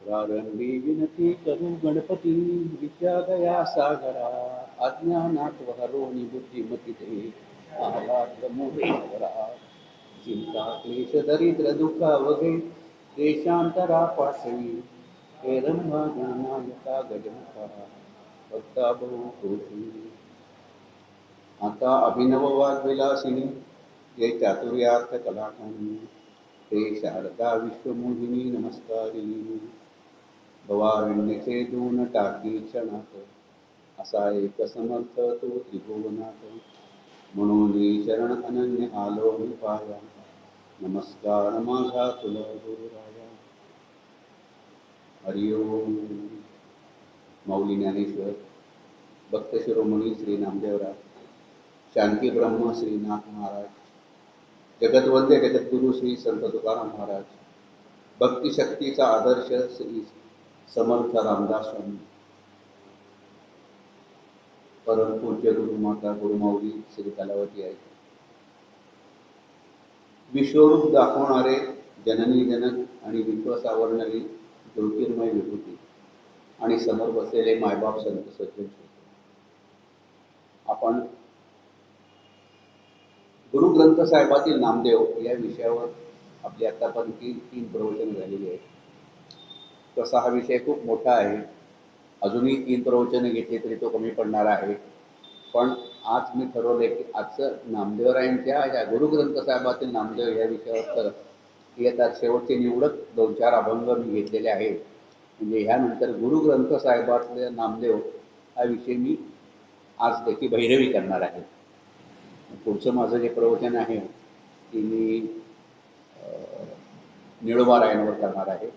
प्रारंभी विनती करू गणपती विद्यादया सागरा अज्ञानात हरोनी बुद्धिमती दे आलात मोरेवरा चिंता क्लेश दरिद्र दुःख अवघे देशांतरा पासवी हे रंभा गणनायका गजमुखा भक्ता बहु कृषी आता अभिनव वाग्विलासिनी ये चातुर्यार्थ कलाकानी ते शारदा विश्वमोहिनी नमस्कारिणी भवारण्यचे दून टाकी क्षणात असा एक समर्थ तो त्रिभुवनात म्हणून शरण अनन्य आलो मी पाया नमस्कार माझा तुला गुरुराया हरिओम माऊली ज्ञानेश्वर भक्त शिरोमणी श्री नामदेवराय शांती ब्रह्म श्रीनाथ महाराज जगतवंद्य जगद्गुरु श्री संत तुकाराम महाराज भक्ती शक्तीचा आदर्श श्री समर्थ रामदास स्वामी परम पूज्य गुरुमाता गुरुमाऊली श्री कलावती आहे विश्वरूप दाखवणारे जननी जनक आणि विश्व सावरणारी ज्योतिर्मय विभूती आणि समोर बसलेले मायबाप संत सज्जन आपण गुरु ग्रंथ साहेबातील नामदेव या विषयावर आपली आतापर्यंत तीन प्रवचन झालेली आहेत तसा हा विषय खूप मोठा आहे अजूनही तीन प्रवचने घेतली तरी तो कमी पडणार आहे पण आज मी ठरवले की आजचं नामदेवरायांच्या या गुरुग्रंथ साहेबातील नामदेव या विषयावर तर येतात शेवटचे निवडक 2-4 अभंग मी घेतलेले आहेत म्हणजे ह्यानंतर गुरुग्रंथ साहेबातले नामदेव हा विषय मी आज त्याची भैरवी करणार आहे पुढचं माझं जे प्रवचन आहे ते मी निळोबारायांवर करणार आहे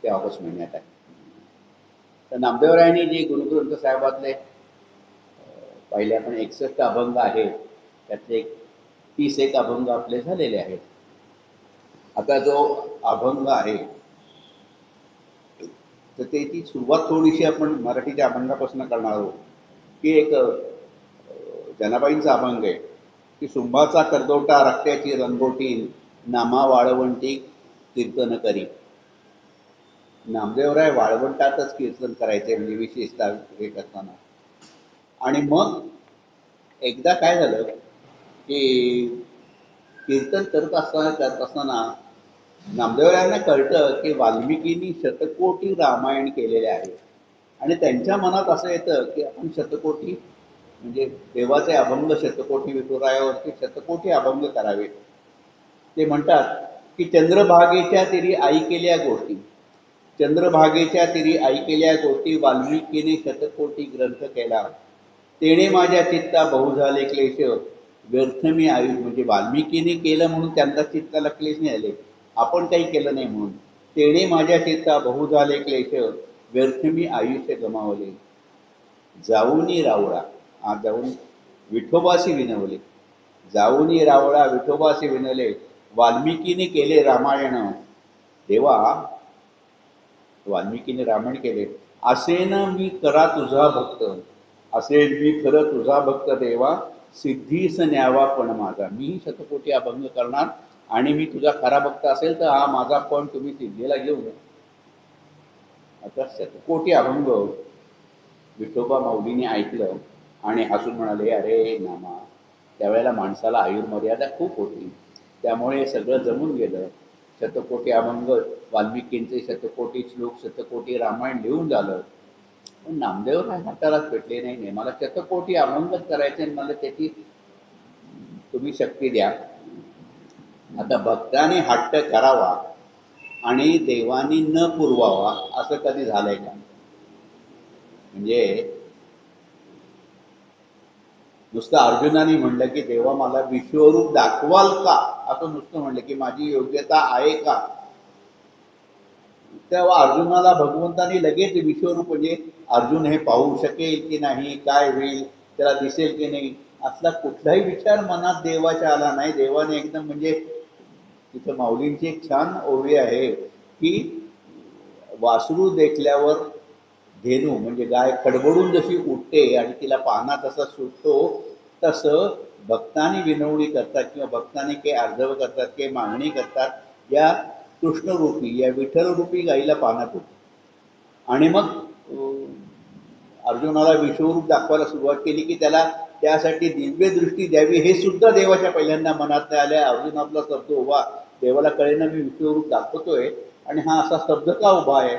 ते ऑगस्ट महिन्यात आहे तर नामदेवरायांनी जे गुरुग्रंथ साहेबातले पहिले आपण 61 अभंग आहे त्यातले 30 अभंग आपले झालेले आहेत आता जो अभंग आहे तर त्याची सुरुवात थोडीशी आपण मराठीच्या अभंगापासून करणार आहोत की एक जनाबाईंचा अभंग आहे की शुंभाचा करदोटा रक्त्याची रंगोटी नामा वाळवंटी कीर्तन करी नामदेवराय वाळवंटातच कीर्तन करायचे म्हणजे विशेषतः हे करताना आणि मग एकदा काय झालं की कीर्तन करत असताना नामदेवरायांना कळतं की वाल्मिकींनी शतकोटी रामायण केलेले आहे आणि त्यांच्या मनात असं येतं की आपण शतकोटी म्हणजे देवाचे अभंग शतकोटी विठुरायावरती शतकोटी अभंग करावे ते म्हणतात की चंद्रभागेच्या तिरी आई केल्या गोष्टी चंद्रभागेच्या तिरी आई केल्या गोष्टी वाल्मिकीने शतकोटी ग्रंथ केला तेणे माझ्या चित्ता बहु झाले क्लेश व्यर्थ मी आयुष म्हणजे वाल्मिकीने केलं म्हणून त्यांचा चित्ताला क्लेश नाही आले आपण काही केलं नाही म्हणून तेणे माझ्या चित्ता बहु झाले क्लेश व्यर्थ मी आयुष्य गमावले जाऊनी रावळा आज जाऊन विठोबाशी विनवले जाऊनी रावळा विठोबाशी विनवले वाल्मिकीने केले रामायण देवा वाल्मिकीने रामायण केले असेन मी करा तुझा भक्त असेल मी खरं तुझा भक्त देवा सिद्धीस न्यावा पण माझा मी शतकोटी अभंग करणार आणि मी तुझा खरा भक्त असेल तर हा माझा पण तुम्ही सिद्धीला घेऊन आता शतकोटी अभंग विठोबा माऊलीने ऐकलं आणि हसून म्हणाले अरे नामा त्यावेळेला माणसाला आयुर्मर्यादा खूप होती त्यामुळे सगळं जमून गेलं शतकोटी अभंग वाल्मिकींचे शतकोटी श्लोक शतकोटी रामायण लिहून झालं पण नामदेवराय हातालाच भेटले नाही मला शतकोटी अभंगच करायचे आणि मला त्याची तुम्ही शक्ती द्या आता भक्ताने हट्ट करावा आणि देवानी न पुरवावा असं कधी झालंय का म्हणजे नुसतं अर्जुनाने म्हणलं की देवा मला विश्वरूप दाखवाल का असं नुसतं म्हणलं की माझी योग्यता आहे का तेव्हा अर्जुनाला भगवंतानी लगेच विश्वरूप म्हणजे अर्जुन हे पाहू शकेल की नाही काय होईल त्याला दिसेल की नाही असला कुठलाही विचार मनात देवाच्या आला नाही देवाने एकदम म्हणजे तिथं माऊलींची एक छान ओवी आहे की वासरू देखल्यावर धेनू म्हणजे गाय खडबडून जशी उठते आणि तिला पाहणा तसा सुटतो तसं भक्तांनी विनवणी करतात किंवा भक्तांनी काही अर्धव करतात काही मागणी करतात या कृष्णरूपी या विठ्ठलरूपी गाईला पाहणा होते आणि मग अर्जुनाला विश्वरूप दाखवायला सुरुवात केली की त्याला त्यासाठी दिव्य दृष्टी द्यावी हे सुद्धा देवाच्या पहिल्यांदा मनात आले. अर्जुन आपला शब्द उभा, देवाला कळेना मी विश्वरूप दाखवतोय आणि हा असा शब्द का उभा आहे.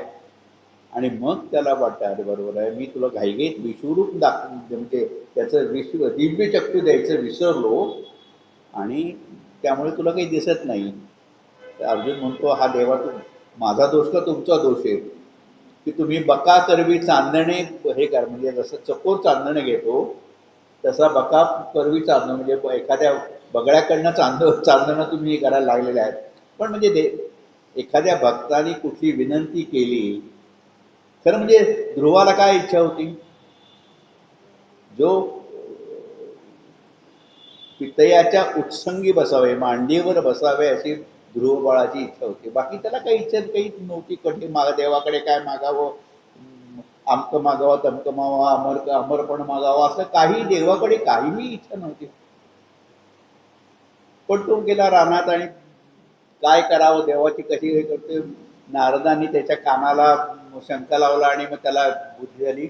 आणि मग त्याला वाटतं अरे बरोबर आहे, मी तुला घाईघाईत विश्वरूप म्हणजे त्याचं दिव्य चक्षु द्यायचं विसरलो आणि त्यामुळे तुला काही दिसत नाही. तर अर्जुन म्हणतो हा देवा माझा दोष का तुमचा दोष आहे की तुम्ही बका करवी चांदणे हे कर, म्हणजे जसं चकोर चांदणे घेतो तसा बका करवी चांदणं म्हणजे एखाद्या बगड्याकडनं चांदणं तुम्ही हे करायला लागलेले आहेत. पण म्हणजे एखाद्या भक्ताने कुठली विनंती केली, खरं म्हणजे ध्रुवाला काय इच्छा होती, जो पितयाच्या उत्संगी बसावे, मांडीवर बसावे अशी ध्रुव बाळाची इच्छा होती. बाकी त्याला काही इच्छा काही नव्हती. कधी देवाकडे काय मागावं, आमकं मागावं, तमकं मागावं, अमरपण मागावं, असं काही देवाकडे काहीही इच्छा नव्हती. पण तो गेला रानात आणि काय करावं, देवाची कशी हे करते. नारदांनी त्याच्या कानाला शंका लावला आणि मग त्याला बुद्धी झाली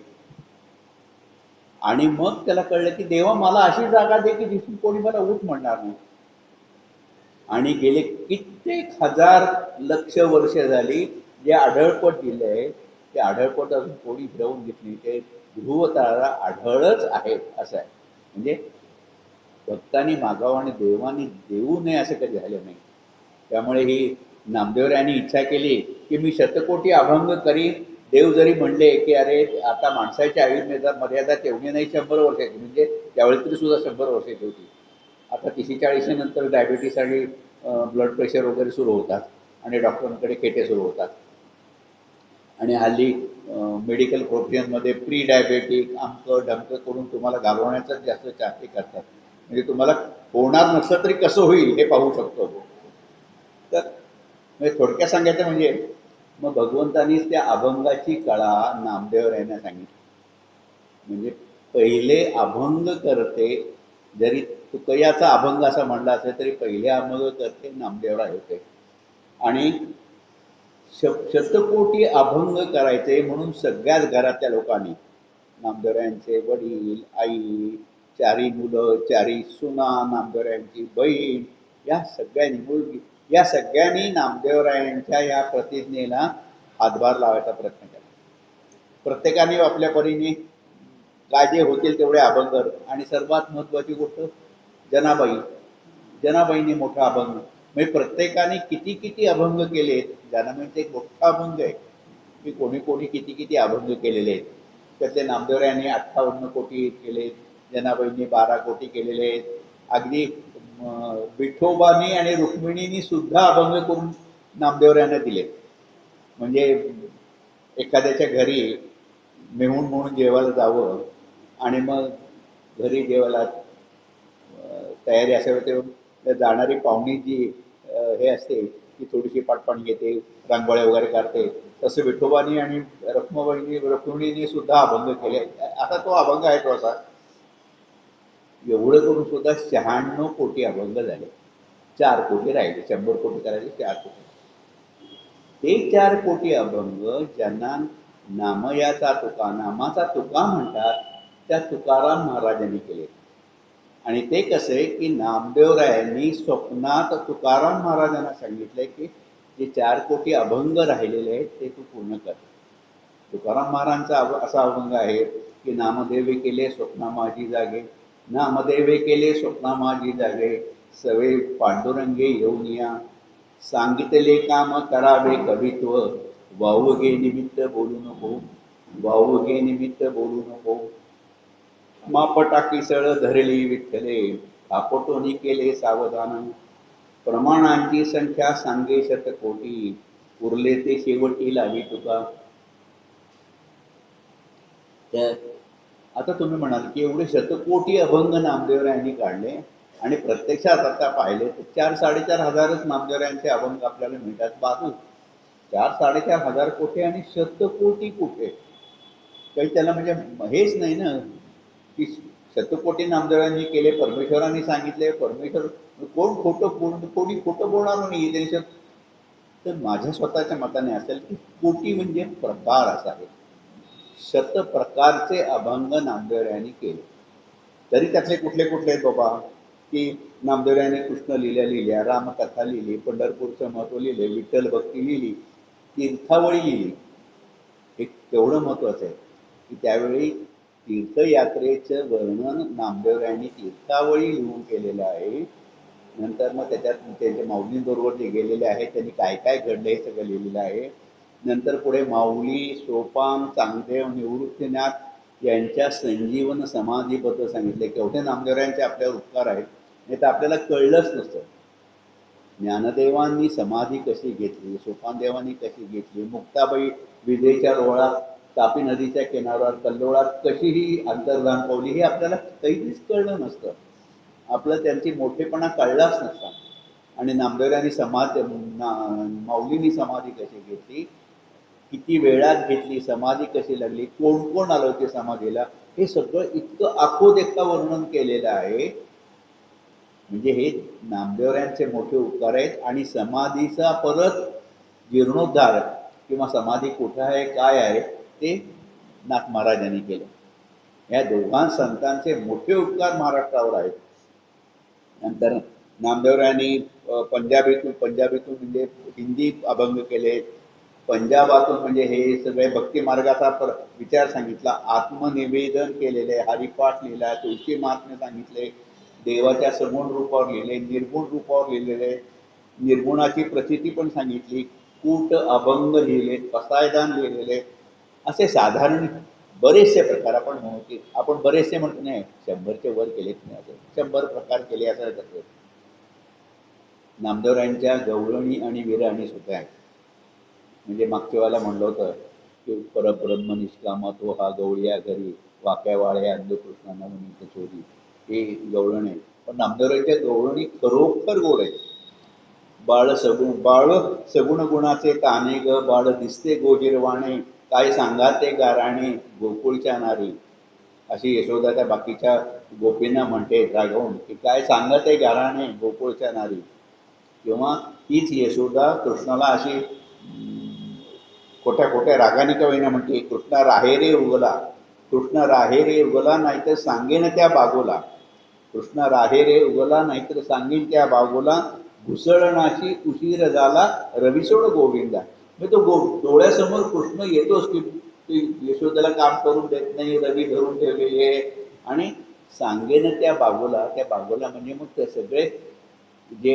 आणि मग त्याला कळलं की देवा मला अशी जागा दे की जिथून कोणी मला उठ म्हणणार नाही. आणि गेले कित्येक हजार लक्ष वर्ष झाली जे आढळपट दिलंय ते आढळपट अजून कोणी फिरवून घेतली. ते ध्रुव तारा आढळच आहे असं आहे. म्हणजे भक्तांनी मागावं आणि देवानी देऊ नये असं कधी झालं नाही. त्यामुळे ही नामदेवरायांनी इच्छा केली की मी शतकोटी अभंग करी. देव जरी म्हणले की अरे आता माणसाची आयुर्वेदा मर्यादा तेवढी नाही 100 वर्षाची, म्हणजे त्यावेळी तरी सुद्धा 100 वर्षाची होती. आता 30-40 नंतर डायबिटीस आणि ब्लड प्रेशर वगैरे सुरू होतात आणि डॉक्टरांकडे खेटे सुरू होतात. आणि हल्ली मेडिकल प्रोफेशनमध्ये प्री डायबेटिक अमकं ढमकं करून तुम्हाला घालवण्याचाच जास्त चाचणी करतात. म्हणजे तुम्हाला होणार नसलं तरी कसं होईल हे पाहू शकतो. तर म्हणजे थोडक्यात सांगायचं म्हणजे मग भगवंतानीच त्या अभंगाची कळा नामदेवरायांना सांगितली. म्हणजे पहिले अभंग करते, जरी तुकयाचा अभंग असा म्हणला असेल तरी पहिले अभंग करते नामदेवराय होते. आणि शतकोटी अभंग करायचे म्हणून सगळ्याच घरातल्या लोकांनी, नामदेवरायांचे वडील, आई, 4 मुलं, 4 सुना, नामदेवरायांची बहीण, या सगळ्यांनी मुलगी, या सगळ्यांनी नामदेवरायांच्या या प्रतिज्ञेला हातभार लावायचा प्रयत्न केला. प्रत्येकाने आपल्या परीने काय जे होतील तेवढे अभंग. आणि सर्वात महत्त्वाची गोष्ट जनाबाई, जनाबाईंनी मोठा अभंग, म्हणजे प्रत्येकाने किती किती अभंग केलेत. जनाबाईंचा एक मोठा अभंग आहे की कोणी कोणी किती किती अभंग केलेले आहेत. त्यातले नामदेवरायांनी 58 कोटी केले, जनाबाईंनी 12 कोटी केलेले आहेत. अगदी विठोबानी आणि रुक्मिणींनी सुद्धा अभंग करून नामदेवरायांना दिले. म्हणजे एखाद्याच्या घरी मेहून म्हणून जेवायला जावं आणि मग घरी जेवायला तयारी असावी तेव्हा जाणारी पाहुणी जी हे असते ती थोडीशी पाटपाणी घेते, रांगोळ्या वगैरे काढते. तसं विठोबानी आणि रुक्मिणींनी सुद्धा अभंग केले. आता तो अभंग आहे तो असा, एवढं करून सुद्धा 96 कोटी अभंग झाले. 4 कोटी राहिले, 100 कोटी करायचे 4 कोटी. ते 4 कोटी अभंग ज्यांना नामयाचा तुका, नामाचा तुका म्हणतात, त्या तुकाराम महाराजांनी केले. आणि ते कसे की नामदेवरायांनी स्वप्नात तुकाराम महाराजांना सांगितले की जे 4 कोटी अभंग राहिलेले आहेत ते तू पूर्ण कर. तुकाराम महाराजांचा असा अभंग आहे की नामदेवे केले स्वप्ना माझी जागे, नामदेवे केले स्वप्ना माझी जागे, सवे पांडुरंगे येऊन या, सांगितले काम करावे कवित्व, वावगे निमित्त बोलू नको, वावगे निमित्त बोलू नको. मापटा किसळ धरली विठ्ठले, आपटोनी केले सावधान, प्रमाणांची संख्या सांगे शतकोटी, उरले ते शेवटी लावी तुका. तर आता तुम्ही म्हणाल की एवढे शतकोटी अभंग नामदेवरायांनी काढले आणि प्रत्यक्षात आता पाहिले तर 4-4.5 हजारच नामदेवरायांचे अभंग आपल्याला मिळतात. बाजू 4-4.5 हजार कोटी आणि शतकोटी कुठे, काही त्याला म्हणजे हेच नाही ना की शतकोटी नामदेवरांनी केले, परमेश्वरांनी सांगितले. परमेश्वर कोण खोटं कोणी खोटं बोलणार नाही. त्यांच्यात तर माझ्या स्वतःच्या मताने असेल की कोटी म्हणजे प्रकार असावे. शतप्रकारचे अभंग नामदेवरायांनी केले. तरी त्यातले कुठले कुठले आहेत बाबा, की नामदेवरायांनी कृष्ण लिहिल्या, रामकथा लिहिली, पंढरपूरचं महत्व लिहिले, विठ्ठल भक्ती लिहिली, तीर्थावळी लिहिली. एक तेवढं महत्वाचं आहे की त्यावेळी तीर्थयात्रेचं वर्णन नामदेवरायांनी तीर्थावळी लिहून केलेलं आहे. नंतर मग त्याच्यात त्यांच्या माऊलींबरोबर जे गेलेले आहेत त्यांनी काय काय घडलं हे सगळं लिहिलेलं आहे. नंतर पुढे माऊली, सोपान, चांगदेव, निवृत्तीनाथ यांच्या संजीवन समाधीबद्दल सांगितले. केवढे नामदेवरायांचे आपल्यावर उपकार आहेत, नाही तर आपल्याला कळलंच नसतं. ज्ञानदेवांनी समाधी कशी घेतली, सोपानदेवांनी कशी घेतली, मुक्ताबाई विजेच्या रोळात तापी नदीच्या किनाऱ्यावर कल्लोळात कशीही अंतर्धान पावली हे आपल्याला काहीच कळलं नसतं. आपलं त्यांची मोठेपणा कळलाच नसता. आणि नामदेवरांनी माऊलींनी समाधी कशी घेतली, किती वेळात घेतली, समाधी कशी लागली, कोण कोण आलं होते समाधीला, हे सगळं इतकं आखोदेखता वर्णन केलेलं आहे. म्हणजे हे नामदेवरायांचे मोठे उपकार आहेत. आणि समाधीचा परत जीर्णोद्धार किंवा समाधी कुठं आहे काय आहे ते नाथ महाराजांनी केलं. या दोघां संतांचे मोठे उपकार महाराष्ट्रावर आहेत. नंतर नामदेवरायांनी पंजाबीतून म्हणजे हिंदी अभंग केले, पंजाबातून म्हणजे हे सगळे भक्ती मार्गाचा विचार सांगितला, आत्मनिवेदन केलेले, हरिपाठ लिहिला, तुळशी महात्म्य सांगितले, देवाच्या सगुण रूपावर लिहिले, निर्गुण रूपावर लिहिलेले, निर्गुणाची प्रचिती पण सांगितली, कूट अभंग लिहिले, पसायदान लिहिलेले, असे साधारण बरेचसे प्रकार आपण म्हणू की आपण बरेचसे म्हणतो नाही, 100च्या वर केलेच नाही, असं 100 प्रकार केले असं कसं. नामदेवरायांच्या गवळणी आणि विरहाणी सुद्धा आहेत. म्हणजे मागच्या वेळेला म्हणलं होतं की परब्रह्म निष्कामा तो हा गवळ्या घरी, वाक्या वाळ्या अंधकृष्णांना म्हणून चोरी, हे गवळण आहे. पण नामदेवरायांच्या गवळणी खरोखर गोड आहेत. बाळ सगुण गुणाचे ताने ग, बाळ दिसते गोजिरवाणे, काय सांगा ते गाराणे गोकुळच्या नारी, अशी यशोदा त्या बाकीच्या गोपींना म्हणते रागवून की काय सांगत आहे गाराणे गोकुळच्या नारी. किंवा तीच यशोदा कृष्णाला अशी खोट्या खोट्या रागाने का होईना म्हणते, कृष्णा राहे रे उगला, कृष्ण राहे रे उगला, नाहीतर सांगेन त्या बागोला, कृष्ण राहे रे उगला, नाहीतर सांगेन त्या बागोला, घुसळणाशी उशीर झाला रविसोड गोविंदा. म्हणजे तो डोळ्यासमोर कृष्ण येतोच की यशोदेला काम करून देत नाही, रवी धरून ठेवलेली आहे. आणि सांगेन त्या बागोला म्हणजे मग ते सगळे जे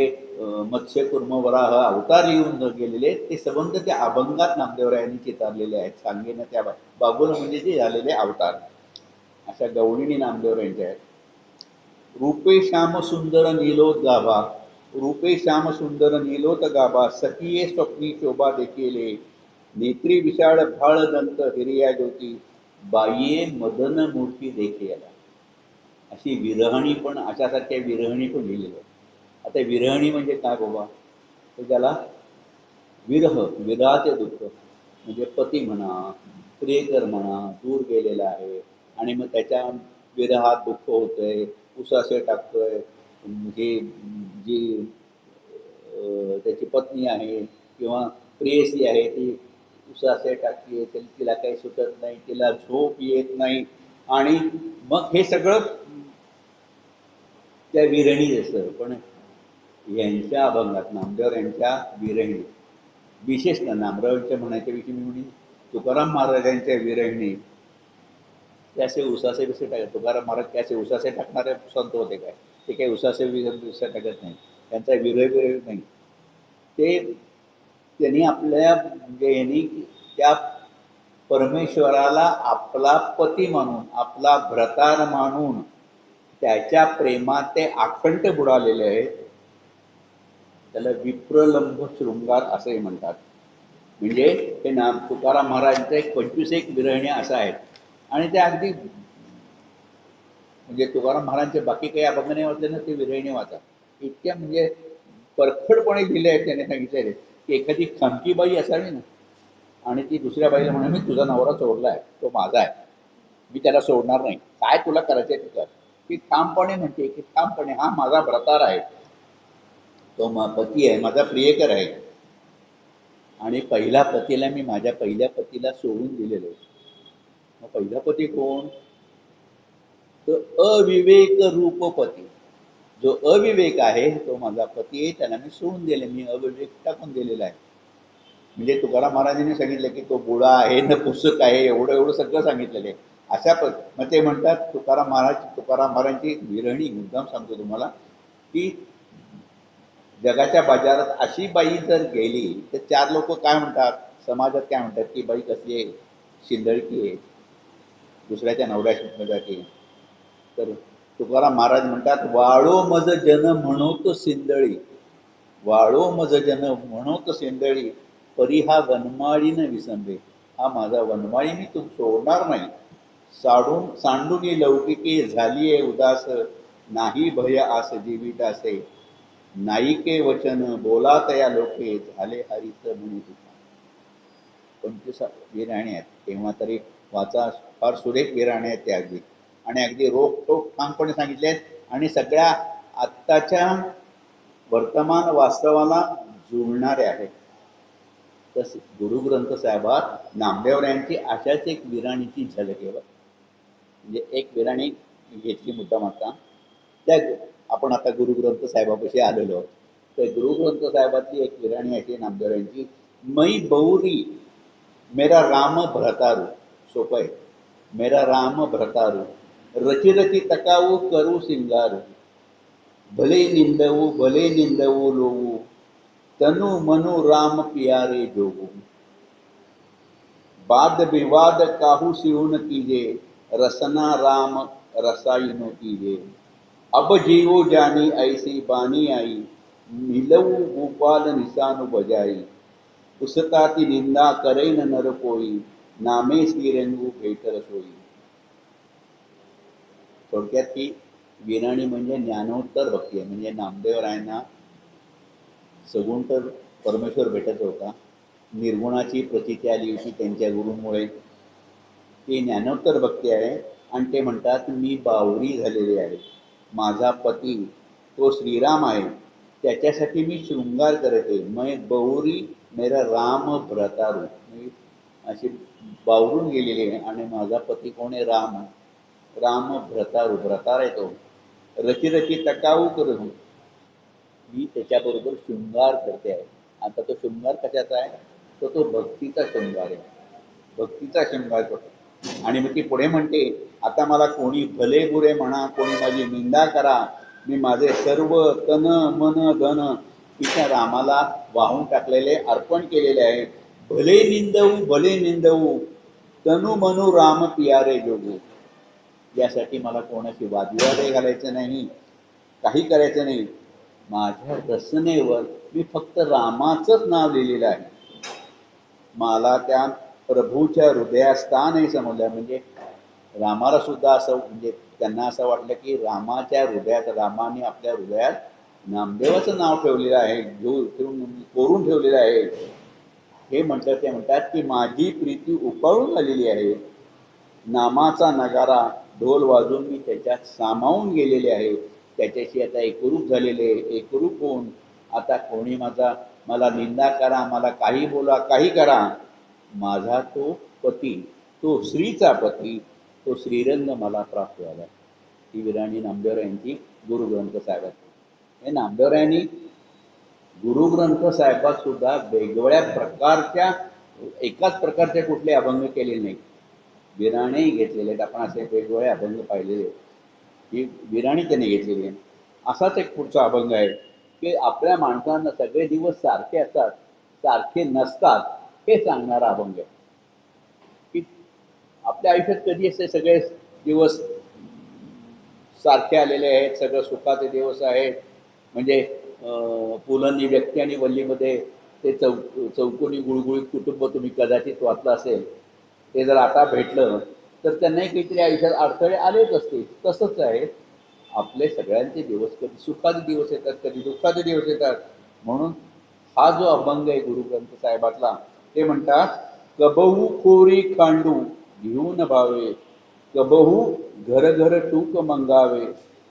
मत्स्य कुर्म वराह अवतार येऊन गेलेले ते संबंध त्या अभंगात नामदेवरायांनी चितारलेले आहेत. सांगेन त्या बागोला म्हणजे जे झालेले अवतार, अशा गवळणी नामदेवरायांच्या आहेत. रूपे श्याम सुंदर नीलोत गाभा, रूपे श्याम सुंदर नीलोत गाभा, सखिये स्वप्नी शोभा देखीले, नेत्री विशाळ भाळ दंत हिरिया ज्योती, बाईये मदन मूर्ती देखील. अशी विरहणी पण, अशासारख्या विरहणी पण लिहिलेल्या. आता विरहणी म्हणजे काय बाबा, तर त्याला विरहाचे दुःख म्हणजे पती म्हणा, प्रियकर म्हणा, दूर गेलेला आहे आणि मग त्याच्या विरहात दुःख होतंय, उसासे टाकतोय, ही जी त्याची पत्नी आहे किंवा प्रेयसी आहे ती उसासे टाकली, तिला काही सुटत नाही, तिला झोप येत नाही. आणि मग हे सगळं त्या विरहिणीच असतं. पण यांच्या अभंगात नामदेव यांच्या विरहिणी, विशेषतः नामदेवांच्या म्हणायच्या विषयी मी म्हणेन, तुकाराम महाराजांच्या विरहिणी त्याचे उसासे विषय टाकत. तुकाराम महाराज त्याचे उसासे टाकणारे संत होते काय? ते काही उसासे विषय टाकत नाही, त्यांचा विरह नाही. ते त्यांनी आपल्या म्हणजे यांनी त्या परमेश्वराला आपला पती मानून, आपला भ्रतार मानून त्याच्या प्रेमात ते आकंठ बुडालेले आहेत. त्याला विप्रलंब शृंगार असंही म्हणतात. म्हणजे हे तुकाराम महाराजांचे 25 विरहिण्या अशा आहेत. आणि त्या अगदी म्हणजे तुकाराम महाराजांचे बाकी काही अभंग नाही वाचले ना, ते विरहिणी वाचा. इतक्या म्हणजे परखडपणे लिहिले आहेत. त्याने सांगितलेले की एखादी खामकी बाई असावी ना, आणि ती दुसऱ्या बाईला म्हणा मी तुझा नवरा चोरला आहे, तो माझा आहे, मी त्याला सोडणार नाही, काय तुला करायचं आहे तुझं. ती ठामपणे म्हणते की ठामपणे हा माझा भ्रतार आहे, तो पती आहे, माझा प्रियकर आहे. आणि पहिल्या पतीला मी माझ्या पहिल्या पतीला सोडून दिलेलं आहे. मग पहिला पती कोण? तर अविवेक रूप पती. जो अविवेक आहे तो माझा पती आहे, त्याला मी सोडून दिले, मी अविवेक टाकून दिलेला आहे. म्हणजे तुकाराम महाराजांनी सांगितलं की तो बुडा आहे न पुस्तक आहे, एवढं एवढं सगळं सांगितलेलं आहे. अशा मग ते म्हणतात तुकाराम महाराजांची विरहणी मुद्दाम सांगतो तुम्हाला की जगाच्या बाजारात अशी बाई जर गेली तर चार लोक काय म्हणतात, समाजात काय म्हणतात की बाई कसली आहे, शिंदळकी आहे, दुसऱ्याच्या नवऱ्याची. तर तुकाराम महाराज म्हणतात वाळो मज जन म्हणोत सिंदळी, वाळो मज जन म्हणोत सिंदळी, परी हा वनमाळीन विसंबे. हा माझा वनमाळी मी तू सोडणार नाही. सांडून लौकिके झालीये उदास, नाही भय आस जीवित असे, नाईके वचन बोलात या लोके, झाले हरित म्हणून तुका. 25 विराणी आहेत, तेव्हा तरी वाचा, फार सुरेख विराणी आहेत त्या अगदी, आणि अगदी रोखोक ठामपणे सांगितले आहेत, आणि सगळ्या आत्ताच्या वर्तमान वास्तवाला जुळणारे आहेत. तस गुरुग्रंथ साहेबात नामदेवरायांची अशाच एक विराणीची झलक आहे. म्हणजे एक विराणी घेतली मुद्दाम आता, त्या आपण आता गुरुग्रंथ साहेबापाशी आलेलो आहोत. तर गुरुग्रंथ साहेबातली एक विराणी अशी नामदेवरायांची, मै बौरी मेरा राम भ्रतारू. सोपं आहे, मेरा राम भ्रतारू, रची रची तकावू करू सिंगारू, भले निंदवू लोवू, तनु मनु राम पियारे जोगू, वाद विवाद काहू सिहून कीजे, रसना राम रसायनो कीजे, अब जीवो जानी ऐसी बानी आई, मिलवू गोपाल निशानु बजाई, पुसताती निंदा करे न नर कोई, नामे श्रीरंगू भेटर सोई. थोडक्यात ती विराणी म्हणजे ज्ञानोत्तर भक्ती आहे. म्हणजे नामदेवरायांना सगुण तर परमेश्वर भेटत होता, निर्गुणाची प्रचिती आली होती त्यांच्या गुरूंमुळे. ती ज्ञानोत्तर भक्ती आहे. आणि ते म्हणतात मी बावरी झालेली आहे, माझा पती तो श्रीराम आहे, त्याच्यासाठी मी शृंगार करते. मै बहुरी मेरा राम भ्रतारू, मी अशी बावरून गेलेली आहे, आणि माझा पती कोण आहे? राम. राम भ्रतारू, भ्रतार आहे तो. रची रची तकाऊ करून मी त्याच्याबरोबर शृंगार करते आहे. आता तो शृंगार कशाचा आहे? तो भक्तीचा शृंगार आहे, भक्तीचा शृंगार करतो. आणि मग ती पुढे म्हणते, आता मला कोणी भले बुरे म्हणा, कोणी माझी निंदा करा, मी माझे सर्व तन मन धन तिच्या रामाला वाहून टाकलेले, अर्पण केलेले आहे. भले निंदवू तनु मनु राम पियारे जोगू. यासाठी मला कोणाशी वादविवादही घालायचं नाही, काही करायचं नाही. माझ्या रचनेवर मी फक्त रामाचंच नाव लिहिलेलं आहे. मला त्या प्रभूच्या हृदयात स्थान आहे समजलं. म्हणजे रामाला सुद्धा असं, म्हणजे त्यांना असं वाटलं की रामाच्या हृदयात, रामाने आपल्या हृदयात नामदेवाचं नाव ठेवलेलं आहे, कोरून ठेवलेलं आहे. हे म्हणतात, ते म्हणतात की माझी प्रीती उकळून आलेली आहे, नामाचा नगारा ढोल वाजून मी त्याच्यात सामावून गेलेले आहे, त्याच्याशी आता एकरूप झालेले. एकरूप होऊन आता कोणी मला निंदा करा, मला काही बोला, काही करा, माझा तो पती, तो श्रीचा पती, तो श्रीरंग मला प्राप्त झाला. ही विराणी नामदेवरायांची गुरुग्रंथ साहेबात. हे नामदेवरायांनी गुरुग्रंथ साहेबात सुद्धा वेगवेगळ्या प्रकारच्या, एकाच प्रकारचे कुठले अभंग केले नाही, विराणी घेतलेले आहेत. आपण असे वेगवेगळे अभंग पाहिलेले, ही विराणी त्याने घेतलेली आहे. असाच एक पुढचा अभंग आहे की आपल्या माणसांना सगळे दिवस सारखे असतात, सारखे नसतात, हे सांगणारा अभंग आहे. की आपल्या आयुष्यात कधी असे सगळे दिवस सारखे आलेले आहेत, सगळं सुखाचे दिवस आहेत. म्हणजे पुलंनी व्यक्ती आणि वल्लीमध्ये ते चौकोनी गुळगुळीत कुटुंब तुम्ही कदाचित वाचलं असेल. ते जर आता भेटलं तर त्यांनाही काहीतरी आयुष्यात अडथळे आलेच असते. तसंच आहे, आपले सगळ्यांचे दिवस कधी सुखाचे दिवस येतात, कधी दुःखाचे दिवस येतात. म्हणून हा जो अभंग आहे गुरुग्रंथ साहेबातला, ते म्हणतात, कबहू खोरी खांडू घेऊन भावे, कबहू घर घर टूक मंगावे,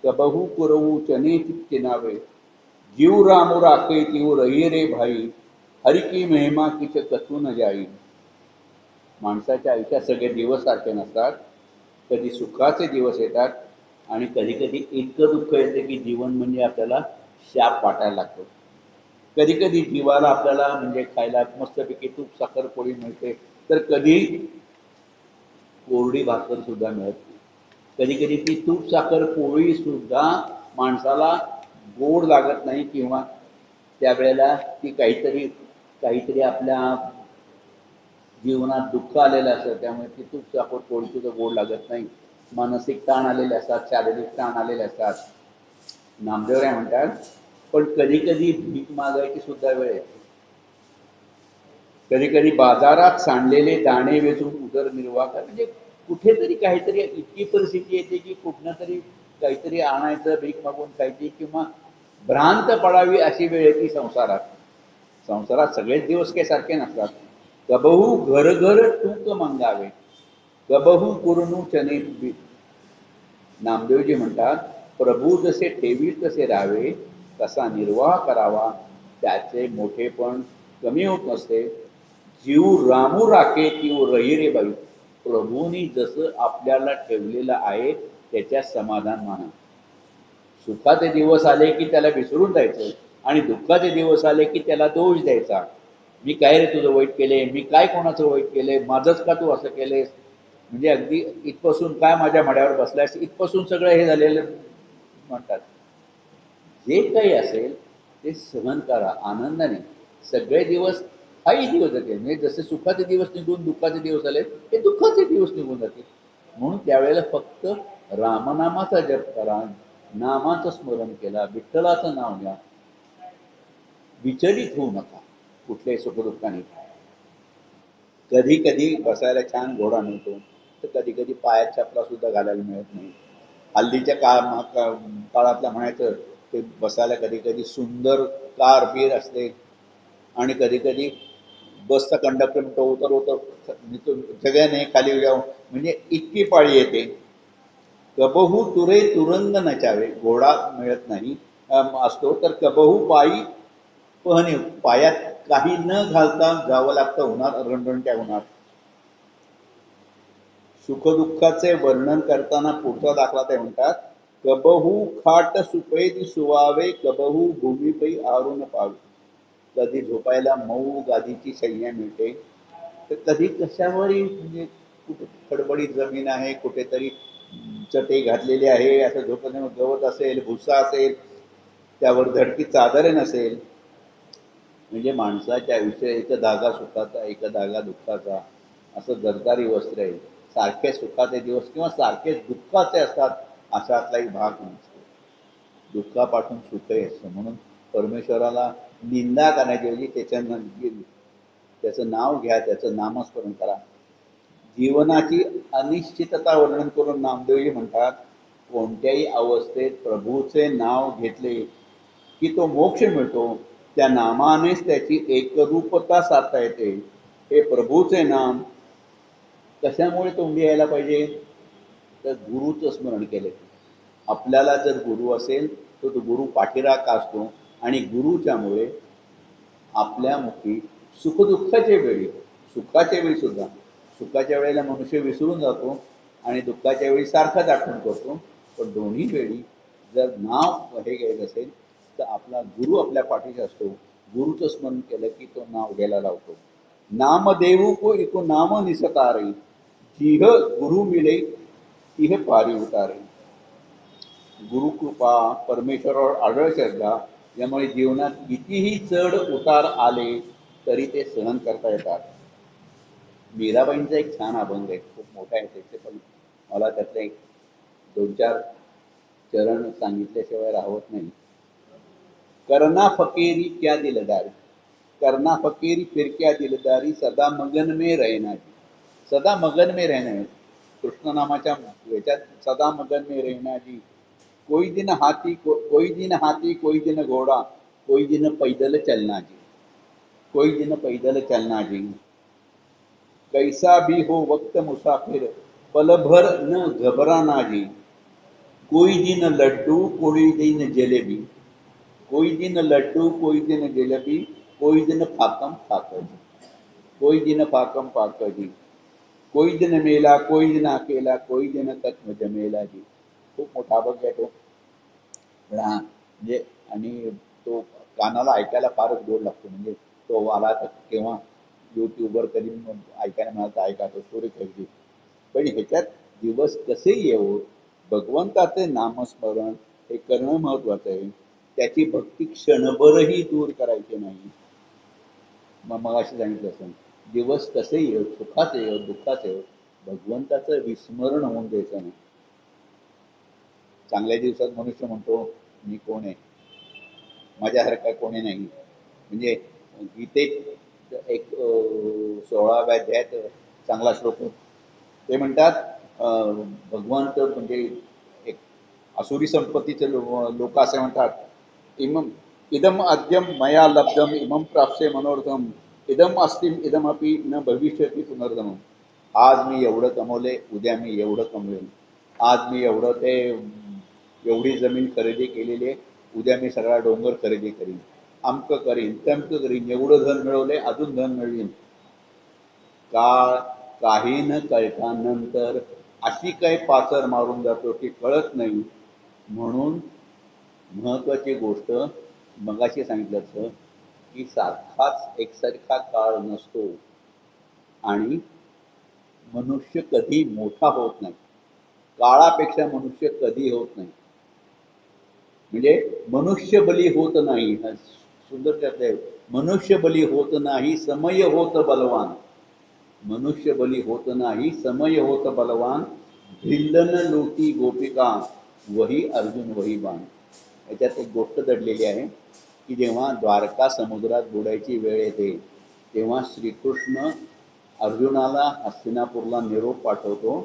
कबहू पुरवू चने चिनावे, जीव रामू राखे तीव रही रे भाई, हरि की महिमा किच कथू न जाई. माणसाच्या आयुष्यात सगळे दिवस सारखे नसतात. कधी सुखाचे दिवस येतात आणि कधी कधी इतकं दुःख येते की जीवन म्हणजे आपल्याला शाप वाटायला लागतो. कधी कधी जीवाला आपल्याला म्हणजे खायला मस्तपैकी तूप साखर पोळी मिळते, तर कधी कोरडी भाकर सुद्धा मिळत नाही. कधी कधी ती तूप साखर पोळी सुद्धा माणसाला गोड लागत नाही, किंवा त्यावेळेला ती काहीतरी काहीतरी आपल्या जीवनात दुःख आलेलं असतं, त्यामुळे ती तूप साखर पोळी सुद्धा गोड लागत नाही. मानसिक ताण आलेले असतात, शारीरिक ताण आलेले असतात. नामदेव राय म्हणतात, पण कधी कधी भीक मागायची सुद्धा वेळ येते. कधी कधी बाजारात सांडलेले दाणे वेचून उदरनिर्वाह म्हणजे कुठेतरी काहीतरी इतकी परिस्थिती येते की कुठनं तरी काहीतरी आणायचं, भीक मागून खायची, किंवा भ्रांत पडावी अशी वेळ येते संसारात. संसारात सगळेच दिवस काही सारखे नसतात. कबहू घर घर तूक मंगावे, कबहू कुरनू चने पीठ. नामदेवजी म्हणतात, प्रभू जसे ठेवी तसे राहावे, तसा निर्वाह करावा, त्याचे मोठेपण कमी होत नसते. जीव रामू राखे तीव रही रे बाई. प्रभूंनी जसं आपल्याला ठेवलेलं आहे त्याच्यात समाधान माना. सुखाचे दिवस आले की त्याला विसरून जायचं, आणि दुःखाचे दिवस आले की त्याला दोष द्यायचा. मी काय रे तुझं वाईट केले, मी काय कोणाचं वाईट केले, माझंच का तू असं केलेस. म्हणजे अगदी इथपासून काय माझ्या मड्यावर बसलायस, इथपासून सगळं हे झालेलं म्हणतात. जे काही असेल ते सहन करा आनंदाने. सगळे दिवस काही दिवस जाते, म्हणजे जसे सुखाचे दिवस निघून दुःखाचे दिवस आले, हे दुःखाचे दिवस निघून जाते. म्हणून त्यावेळेला फक्त रामनामाचा जप करा, नामाचं स्मरण केला, विठ्ठलाचं नाव घ्या, विचलित होऊ नका कुठल्याही सुखदुःखाने. कधी कधी बसायला छान घोडा मिळतो, तर कधी कधी पायात चपला सुद्धा घालायला मिळत नाही. हल्लीच्या काळातलं म्हणायचं ते बसायला कधी कधी सुंदर कार बीर असते, आणि कधी कधी बसचा कंडक्टर म्हणतो उतर उतर सगळ्याने खाली जाऊ, म्हणजे इतकी पाळी येते. कबहू तुरे तुरंग नचावे, घोडा मिळत नाही असतो तर कबहू पायी पहणे, पायात काही न घालता जावं लागतं उन्हात, रणरणत्या उन्हात. सुखदुःखाचे वर्णन करताना पुढचा दाखला ते म्हणतात, कबहू खाट सुपैद सुवावे, कबहू भूमीपै आरून पावे. कधी झोपायला मऊ गादीची शय्या मिळते, तर कधी कशावरही म्हणजे कुठे खडबडीत जमीन आहे, कुठेतरी चटई घातलेली आहे, असं झोपताना गवत असेल, भुसा असेल, त्यावर धडकी चादर नसेल. म्हणजे माणसाच्या आयुष्य एक धागा सुखाचा, एक धागा दुःखाचा, असं दरदारी वस्त्र आहे. सारखे सुखाचे दिवस किंवा सारखे दुःखाचे असतात अशातलाही भाग नसतो. दुःखापासून सुखही असतं. म्हणून परमेश्वराला निंदा करण्याऐवजी त्याचं नाव घ्या, त्याचं नामस्मरण करा. जीवनाची अनिश्चितता वर्णन करून नामदेवजी म्हणतात, कोणत्याही अवस्थेत प्रभूचे नाव घेतले की तो मोक्ष मिळतो. त्या नामानेच त्याची एकरूपता साधता येते. हे प्रभूचे नाम कशामुळे तोंडी यायला पाहिजे, तर गुरुचं स्मरण केले. आपल्याला जर गुरु असेल तर तो गुरु पाठीराखा असतो, आणि गुरुच्यामुळे आपल्या मुखी सुखदुःखाच्या वेळी, सुखाच्या वेळी सुद्धा, सुखाच्या वेळेला मनुष्य विसरून जातो आणि दुःखाच्या वेळी सारखाच आठवण करतो. पण दोन्ही वेळी जर नाव हे घ्यायचं असेल तर आपला गुरु आपल्या पाठीशी असतो. गुरुचं स्मरण केलं की तो नाव घ्यायला लावतो. नाम देऊ को इको नाम निसतारे, जिह गुरु मिले तिह पारी उतारे. गुरुकृपा, परमेश्वरावर आढळ श्रद्धा यामुळे जीवनात कितीही चढ उतार आले तरी ते सहन करता येतात. मीराबाईंचा एक छान अभंग आहे, खूप मोठा आहे त्याचे, पण मला त्यातले एक 2-4 चरण सांगितल्याशिवाय राहत नाही. करना फकीरी क्या दिलदारी, करना फकीरी फिर क्या दिलदारी, सदा मगन में रहना. सदा मगन में रहना, कृष्ण नामाच्या याच्यात सदा मगन में रहना जी. कोई दिन हाथी कोई दिन हाथी कोई दिन घोड़ा, कोई दिन पैदल चलना जी, कोई दिन पैदल चलना जी. कैसा भी हो वक्त मुसाफिर, पल भर न घबराना जी. कोई दिन लड्डू कोई दिन जलेबी, कोई दिन लड्डू कोई दिन जलेबी, कोई दिन फाकम फाकजी, कोई दिन फाकम फाकजी, कोई दिन मेला कोई दिन अकेला, कोई दिन तक जमेला जी. खूप मोठा अभंग आहे तो. पण हा म्हणजे आणि तो कानाला ऐकायला फारच गोड लागतो. म्हणजे तो आला तर केव्हा यूट्यूबवर कधी ऐकायला मिळाला ऐका तो सूर्यखैरजी. पण ह्याच्यात दिवस कसे येवो भगवंताचे नामस्मरण हे करणं महत्वाचं आहे. त्याची भक्ती क्षणभरही दूर करायची नाही. मग अशी सांगितलं असं दिवस कसे येव सुखाचे येव दुःखाचे येव भगवंताचं विस्मरण होऊन द्यायचं नाही. चांगल्या दिवसात मनुष्य म्हणतो मी कोण आहे, माझ्यासारखा कोणी नाही. म्हणजे गीतेत एक 16व्या अध्यायात चांगला श्लोक आहे. ते म्हणतात भगवंत म्हणजे एक असुरी संपत्तीचे लोक असे म्हणतात इमम इदम अद्यम मया लब्धम इमम प्राप्से मनोरथम इदम अस्तिम इदमपि न भविष्यती पुनर्धम. आज मी एवढं कमवले, उद्या मी एवढं कमवेन. आज मी एवढं ते एवढी जमीन खरेदी केलेली आहे, उद्या मी सगळा डोंगर खरेदी करीन, अमकं करीन तमकं करीन, एवढं धन मिळवले अजून धन मिळवीन. काळ काही न कळतानंतर अशी काही पाचर मारून जातो की कळत नाही. म्हणून महत्वाची गोष्ट मगाशी सांगितलं असं की सारखाच एकसारखा काळ नसतो आणि मनुष्य कधी मोठा होत नाही. काळापेक्षा मनुष्य कधी होत नाही. म्हणजे मनुष्य बली होत नाही. सुंदर शब्द आहे. मनुष्य बली होत नाही समय होत बलवान. मनुष्य बली होत नाही समय होत बलवान. भिल्लन लोटी गोपिका वही अर्जुन वही बाण. याच्यात एक गोष्ट दडलेली आहे की जेव्हा द्वारका समुद्रात बुडायची वेळ येते तेव्हा श्रीकृष्ण अर्जुनाला हस्तिनापूरला निरोप पाठवतो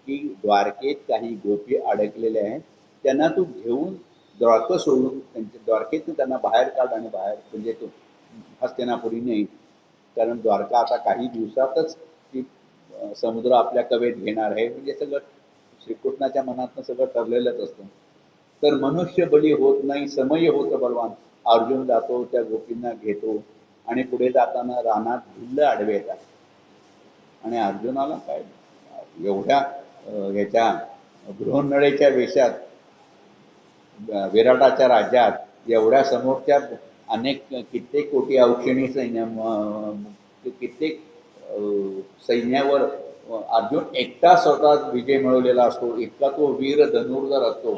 की द्वारकेत काही गोपी अडकलेल्या आहेत, त्यांना तू घेऊन द्वारका सोडून त्यांच्या द्वारकेतून त्यांना बाहेर काढ आणि बाहेर म्हणजे तू हस्तिनापुरी नाही. कारण द्वारका आता काही दिवसातच ती समुद्र आपल्या कवेत घेणार आहे. म्हणजे सगळं श्रीकृष्णाच्या मनातनं सगळं ठरलेलंच असतं. तर मनुष्य बली होत नाही समय होत बलवान. अर्जुन जातो, त्या गोपींना घेतो आणि पुढे जाताना रानात भिल्ल आडवे येतात आणि अर्जुनाला काय एवढ्या ह्याच्या बृहन्नळेच्या वेशात विराटाच्या राज्यात एवढ्या समोरच्या अनेक कित्येक कोटी औक्षणी सैन्य कित्येक सैन्यावर अर्जुन एकटा स्वतः विजय मिळवलेला असतो. इतका तो वीर धनुर्धर असतो.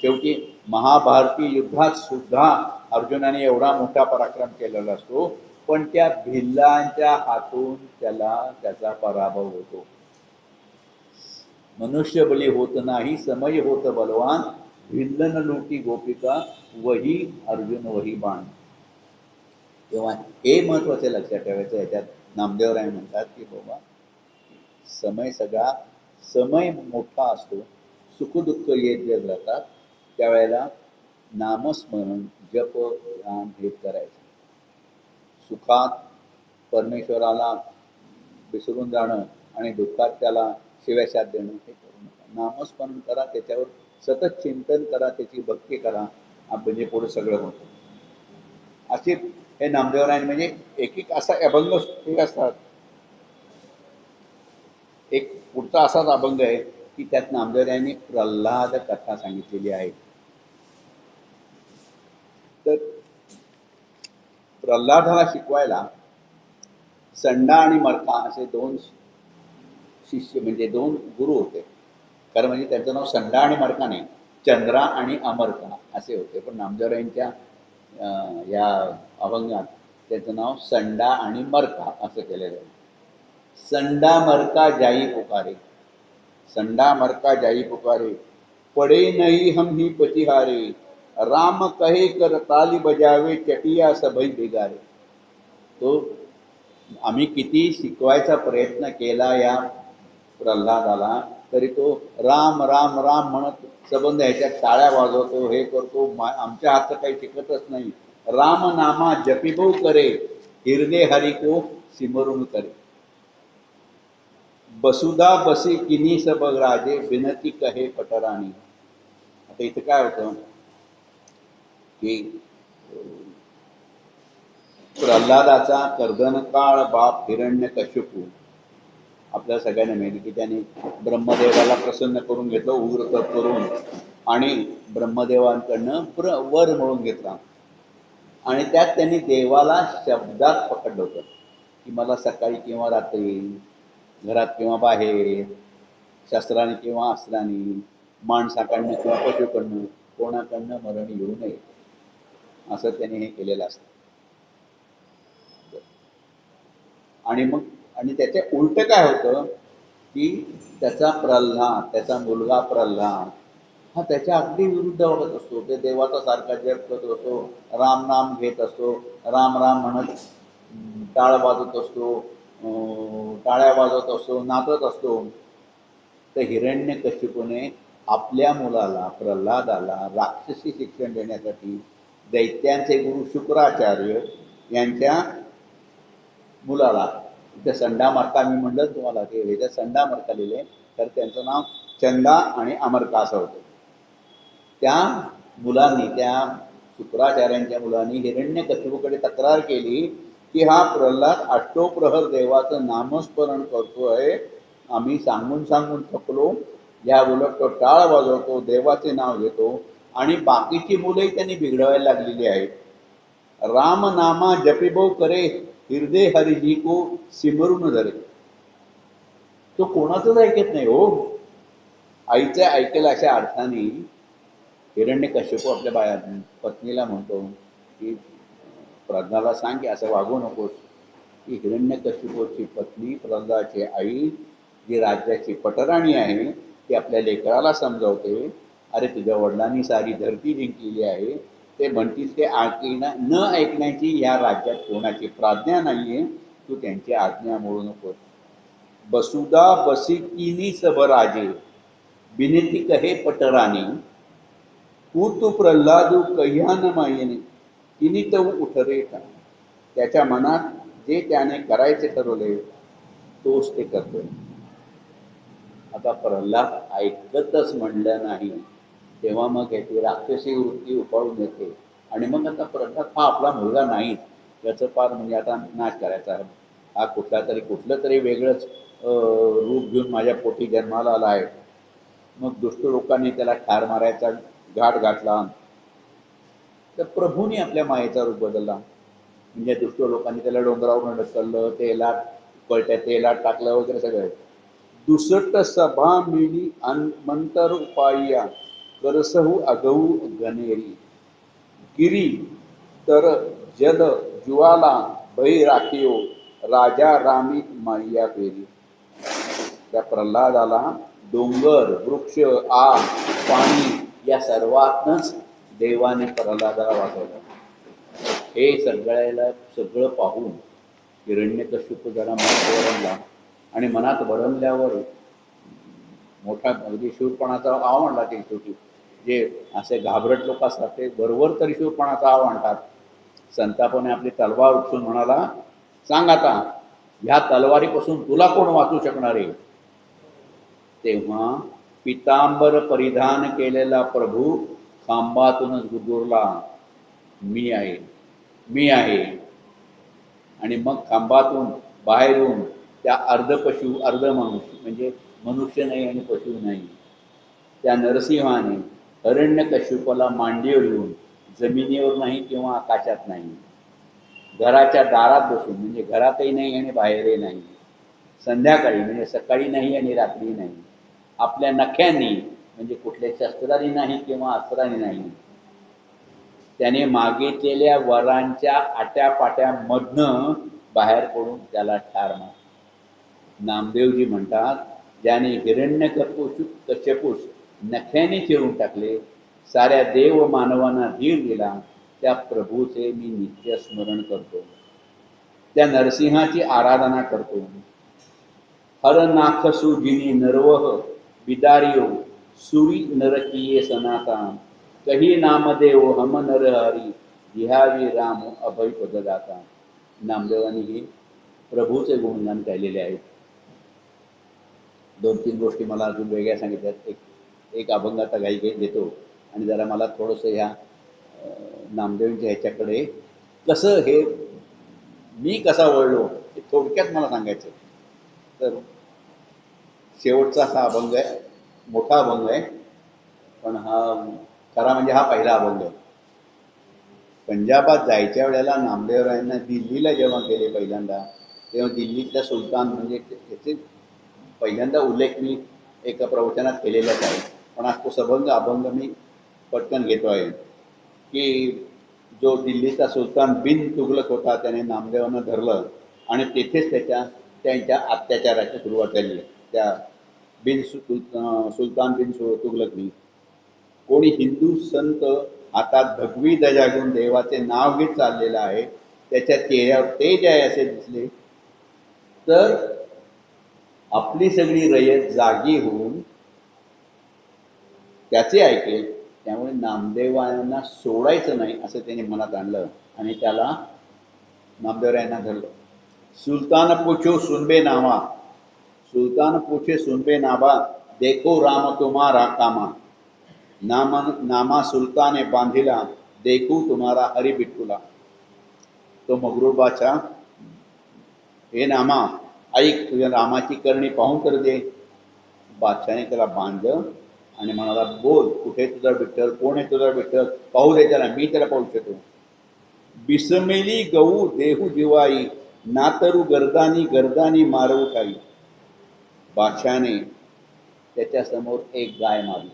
शेवटी महाभारती युद्धात सुद्धा अर्जुनाने एवढा मोठा पराक्रम केलेला असतो, पण त्या भिल्लांच्या हातून त्याचा पराभव होतो. मनुष्य बली होत नाही समय होत बलवान. भिल्लन लुटी गोपिका वही अर्जुन वही बाण. तेव्हा हे महत्वाचे लक्षात ठेवायचं. याच्यात नामदेवराय म्हणतात की बाबा समय मोठा असतो, सुखदुःख येत जातात, त्यावेळेला नामस्मरण जप ध्यान हे करायचं. सुखात परमेश्वराला विसरून जाणं आणि दुःखात त्याला शिव्याशाप देणं हे करू नका. नामस्मरण करा, त्याच्यावर सतत चिंतन करा, त्याची भक्ती करा, म्हणजे पुढे सगळं होतं. अशी हे नामदेवरायन म्हणजे एक असा अभंग हे असतात. एक पुढचा असाच अभंग आहे की त्यात नामदेवरायांनी प्रल्हाद कथा सांगितलेली आहे. तर प्रल्हादाला शिकवायला संडा आणि मरका असे दोन शिष्य म्हणजे दोन गुरु होते. खरं म्हणजे त्यांचं नाव संडा आणि मरका नाही, चंद्रा आणि अमरका असे होते. पण नामदेवरायांच्या या अभंगात त्याचं नाव संडा आणि मरका असं केलेलं आहे. संडा मरका जाई पुकारे, संडा मरका जाई पुकारे, पडे नहीं हम ही पतिहारे, राम कहे कर ताली बजावे, चटिया सभई बिगारे. तो आम्ही किती शिकवायचा प्रयत्न केला या प्रल्हादाला, तरी तो राम राम राम म्हणत सबंध ह्याच्यात टाळ्या वाजवतो, हे करतो. आमच्या हातचं काही शिकतच नाही. राम नामा जपिबो करे, हिरदे हरि को सिमरून करे, बसुदा बसी किनी सब राजे, विनती कहे पटराणी. आता इथं काय होतं की प्रल्हादाचा कर्दनकाळ बाप हिरण्यकश्यपू आपल्या सगळ्यांना माहिती की त्याने ब्रह्मदेवाला प्रसन्न करून घेतलं उग्र तप करून आणि ब्रह्मदेवांकडनं वर मिळवून घेतला. आणि त्यात त्यांनी देवाला शब्दात पकडलं होतं की मला सकाळी किंवा रात्री, घरात किंवा बाहेर, शस्त्राने किंवा अस्त्राने, माणसाकडनं किंवा पशुकडनं कोणाकडनं मरण येऊ नये असं त्यांनी हे केलेलं असतं. आणि मग आणि त्याच्या उलट काय होतं की त्याचा प्रल्हाद, त्याचा मुलगा प्रल्हाद हा त्याच्या अगदी विरुद्ध वागत असतो. ते देवाचा सारखा जप करत असतो, राम नाम घेत असतो, राम राम म्हणत टाळ वाजत असतो, टाळ्या वाजवत असतो, नाचत असतो. तर हिरण्यकश्यपूने आपल्या मुलाला प्रल्हादाला राक्षसी शिक्षण देण्यासाठी दैत्यांचे गुरु शुक्राचार्य यांच्या मुलाला, इथे संडामार्का मी म्हणलं तुम्हाला ते ह्याच्यात संडामार्का लिहिले तर त्यांचं नाव चंदा आणि अमरका असं होतं. त्या मुलांनी, त्या शुक्राचार्यांच्या मुलांनी हिरण्यकश्यपूकडे तक्रार केली की हा प्रल्हाद अष्टोप्रहर देवाचं नामस्मरण करतोय, आम्ही सांगून सांगून थकलो, या उलट तो टाळ वाजवतो, देवाचे नाव घेतो आणि बाकीची मुलंही त्यांनी बिघडवायला लागलेली आहेत. राम नामा जपिबो करे हृदय हरिजी को सिमरून धरे. तो कोणाचंच ऐकत नाही हो. आईचं ऐकेल अशा अर्थाने हिरण्यकश्यपू आपल्या पत्नीला म्हणतो की प्रल्हादाला सांग की असं वागू नकोस. की हिरण्यकश्यपूची पत्नी प्रल्हादाची आई जी राज्याची पटराणी आहे ती आपल्या लेकराला समजावते, अरे तुझ्या वडिलांनी सारी धरती जिंकलेली आहे, ते म्हणतील ते न ऐकण्याची या राज्यात कोणाची प्राज्ञा नाहीये, तू त्यांची आज्ञा मोडू नकोस. बसुदा बसिकिनी सबराजे बिनती कहे पटराणी, तू प्रल्हादू कह्यान मायेने तिने तो उठरे का. त्याच्या मनात जे त्याने करायचे ठरवले तोच ते करतोय. आता प्रल्हाद ऐकतच म्हणलं नाही तेव्हा मग याची राक्षसी वृत्ती उफाळून येते आणि मग आता प्रल्हाद हा आपला मुलगा नाही, याचं फार म्हणजे आता नाश करायचा आहे, हा कुठलं तरी वेगळंच रूप घेऊन माझ्या पोटी जन्माला आला आहे. मग दुष्ट लोकांनी त्याला ठार मारायचा घाट घातला. तर प्रभूंनी आपल्या मायेचा रूप बदलला. म्हणजे दुष्ट लोकांनी त्याला डोंगरावरून ढकललं, कळत्या तेलात टाकलं वगैरे सगळं. दुसट सभा मिली मंतर उपाया करसहू अगऊ गणेरी, गिरी तर जल ज्वाला भई राखियो राजा रामी माया पेरी. त्या प्रल्हादाला डोंगर, वृक्ष, आग, पाणी या सर्वातनच देवाने प्रल्हादाला वाचवलं. हे सगळं पाहून हिरण्यकश्यप जरा मनात वळवला आणि मनात वळवल्यावर मोठा अगदी शूरपणाचा आव म्हणला. ते शेवटी जे असे घाबरट लोक असतात ते बरोबर तरी शूरपणाचा आव म्हणतात. संतापाने आपली तलवार उपसून म्हणाला, सांग आता ह्या तलवारीपासून तुला कोण वाचू शकणार आहे. तेव्हा पितांबर परिधान केलेला प्रभू खांबातूनच गुदुरला, मी आहे, मी आहे. आणि मग खांबातून बाहेरून त्या अर्धपशु अर्ध मनुष्य, म्हणजे मनुष्य नाही आणि पशु नाही, त्या नरसिंहाने हिरण्यकश्यपाला मांडीवर येऊन जमिनीवर नाही किंवा आकाशात नाही, घराच्या दारात बसून, म्हणजे घरातही नाही आणि बाहेरही नाही, संध्याकाळी म्हणजे सकाळी नाही आणि रात्री नाही, आपल्या नख्यांनी म्हणजे कुठल्या शस्त्राने नाही किंवा अस्त्राने नाही, त्याने मागितलेल्या वरांच्या आट्यापाट्यामधनं बाहेर पडून त्याला ठार मारला. नामदेवजी म्हणतात, ज्याने हिरण्यकश्यपूस नख्याने चिरून टाकले, साऱ्या देव मानवांना धीर दिला, त्या प्रभूचे मी नित्य स्मरण करतो, त्या नरसिंहाची आराधना करतो. हर नाखसु जिनी नरवह बिदारियो सुरी नरकीये सनाता, कही नामदेव हम नरहरी जिहावी राम अभय पददाता. नामदेवांनी हे प्रभूचे गुणगान गायलेले आहेत. 2-3 गोष्टी मला अजून वेगळ्या सांगितल्यात. एक अभंग आता गाई देतो आणि जरा मला थोडंसं ह्या नामदेवांच्या ह्याच्याकडे कसं हे मी कसा वळलो हे थोडक्यात मला सांगायचं. तर शेवटचा हा अभंग आहे, मोठा अभंग आहे, पण हा खरा म्हणजे हा पहिला अभंग आहे. पंजाबात जायच्या वेळेला नामदेवरायांना दिल्लीला जेव्हा गेले पहिल्यांदा, तेव्हा दिल्लीतल्या सुलतान म्हणजे त्याचे पहिल्यांदा उल्लेख मी एका प्रवचनात केलेलाच आहे, पण आज तो सबंध अभंग मी पटकन घेतो आहे की जो दिल्लीचा सुलतान बिन तुघलक होता त्याने नामदेवांना धरलं आणि तेथेच त्यांच्या अत्याचाराची सुरुवात झाली आहे. त्या सुलतान बिन तुघलकनी कोणी हिंदू संत हातात भगवी ध्वजा घेऊन देवाचे नाव घेत चाललेला आहे, त्याच्या चेहऱ्यावर तेज आहे असे दिसले, तर आपली सगळी रयत जागी होऊन त्याचे ऐकेल. त्यामुळे नामदेवांना सोडायचं नाही असं त्याने मनात आणलं आणि त्याला नामदेवरायांना धरलं. सुल्तान पूछो सुनबे नामा, सुल्तान पूछे सुनबे नामा, देखो राम तुम्हारा कामा, नामा सुल्ताने बांधिला, देखू तुम्हारा हरी बिट्टूला. तो मगरूर बादशाह, हे नामा ऐक, तुझ्या रामाची करणी पाहून तर दे. बादशाने त्याला बांधलं आणि म्हणाला, बोल कुठे तुझा विठ्ठल, कोण आहे तुझा विठ्ठल, पाहू दे त्याला, मी त्याला पाहू शकतो. बिसमेली गऊ देहू जिवाई, नातरू गर्दानी गर्दानी मारवू काही. बादशाने त्याच्यासमोर एक गाय मारली.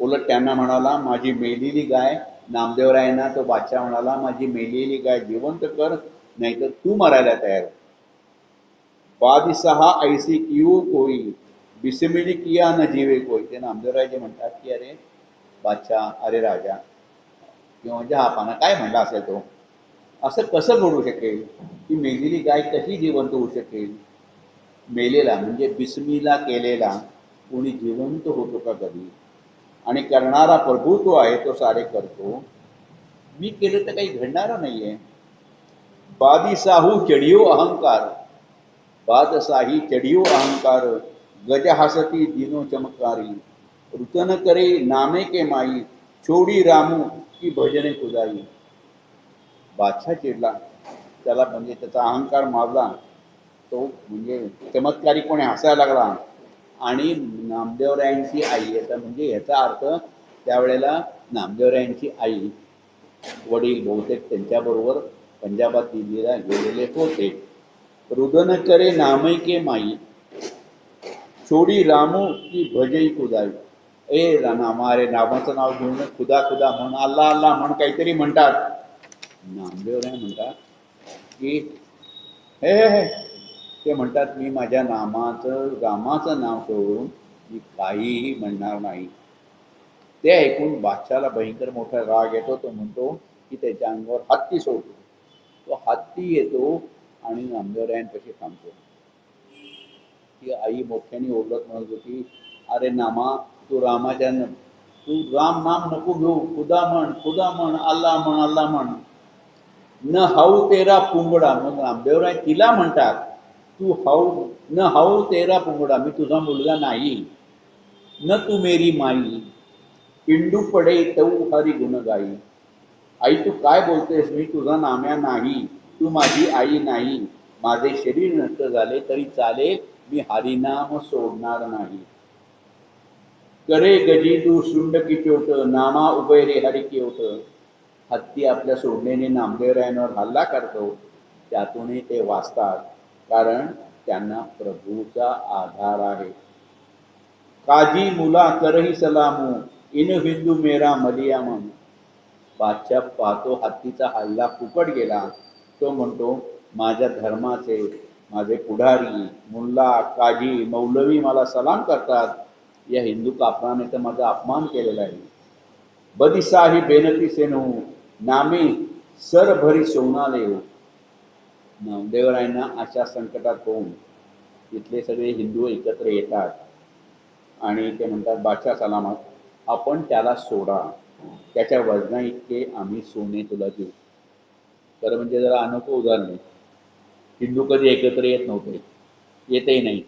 उलट त्यांना म्हणाला, माझी मेलेली गाय, नामदेवरायांना तो बादशाह म्हणाला, माझी मेलेली गाय जिवंत कर, नाहीतर तू मरायला तयार. बादशाह ऐसी किऊ कोई, बिस्मिली किया न जीवे कोई. ते नामदेवराय म्हणतात की अरे बादशाह, अरे राजा किंवा म्हणजे हा पाना काय म्हणला असेल तो, असं कसं घडू शकेल की मेलेली गाय कशी जिवंत होऊ शकेल. मेलेला म्हणजे बिस्मिला केलेला कोणी जिवंत होतो का कधी. आणि करणारा प्रभू तो आहे, तो सारे करतो, मी केलं तर काही घडणार नाहीये. बादशाहू चढियो अहंकार, बादशाही चढियो अहंकार, गज हसती दिनो चमत्कारी, रुतन करे नामे के माई, छोडी रामू की भजने खुदाई. बादशाह चिडला, त्याला म्हणजे त्याचा अहंकार मारला, तो म्हणजे चमत्कारिकपणे हसायला लागला. आणि नामदेवरायांची आई, याचा म्हणजे याचा अर्थ त्यावेळेला नामदेवरायांची आई वडील बहुतेक त्यांच्याबरोबर पंजाबात दिल्लीला गेलेले होते. रुदन करे नामई के माई, छोडी रामू की भजई खुदाई. ए नामा, अरे नामाचं नाव घेऊन खुदा खुदा म्हण, अल्ला अल्ला म्हण, काहीतरी म्हणतात. नामदेवराय म्हणतात की हे ते म्हणतात, मी माझ्या रामाचं नाव सोडून मी काहीही म्हणणार नाही. ते ऐकून बादशाला भयंकर मोठा राग येतो. तो म्हणतो की त्याच्या अंगावर हत्ती सोडतो. तो हत्ती येतो आणि नामदेवरायांपाशी थांबतो. ती आई मोठ्याने ओरडत म्हणत होती, अरे नामा, तू तू राम नाम नको घेऊ, खुदा म्हण, खुदा म्हण, अल्ला म्हण, अल्ला म्हण. न हाऊ तेरा पुंगडा. मग नामदेवराय तिला म्हणतात, तू हाऊ तेरा पुंगडा, मी तुझा मुलगा नाही. न तू मेरी माई, पिंडू पडे तऊ हरी गुण गाई. आई तू काय बोलतेस, मी तुझा नाम्या नाही, तू माझी आई नाही. माझे शरीर नष्ट झाले तरी चालेल, मी हरिनाम सोडणार नाही. करे गजी तू शुंड की चोट, नामा उभय रे हरी की ओट. हत्ती आपल्या सोडण्याने नामदेवरायांवर हल्ला करतो, त्यातूनही ते वाचतात, कारण त्यांना प्रभूचा आधार आहे. काजी मुला करही सलामू, इन हिंदू मेरा मलिया म्हणून. बादशाह पाहतो हत्तीचा हल्ला फुकट गेला. तो म्हणतो, माझ्या धर्माचे माझे पुढारी मुल्ला काजी मौलवी मला सलाम करतात, या हिंदू कापराने तर माझा अपमान केलेला आहे. बदिसाही बेनती सेनू, नामे सर भरी सोनाले. नामदेवरायांना अशा संकटात होऊन तिथले सगळे हिंदू एकत्र येतात आणि ते म्हणतात, बादशाह सलामत, आपण त्याला सोडा, त्याच्या वजना इतके आम्ही सोने तुला देऊ. खरं म्हणजे जरा अनोखं उदाहरण आहे. हिंदू कधी एकत्र येत नव्हते, येतही नाही,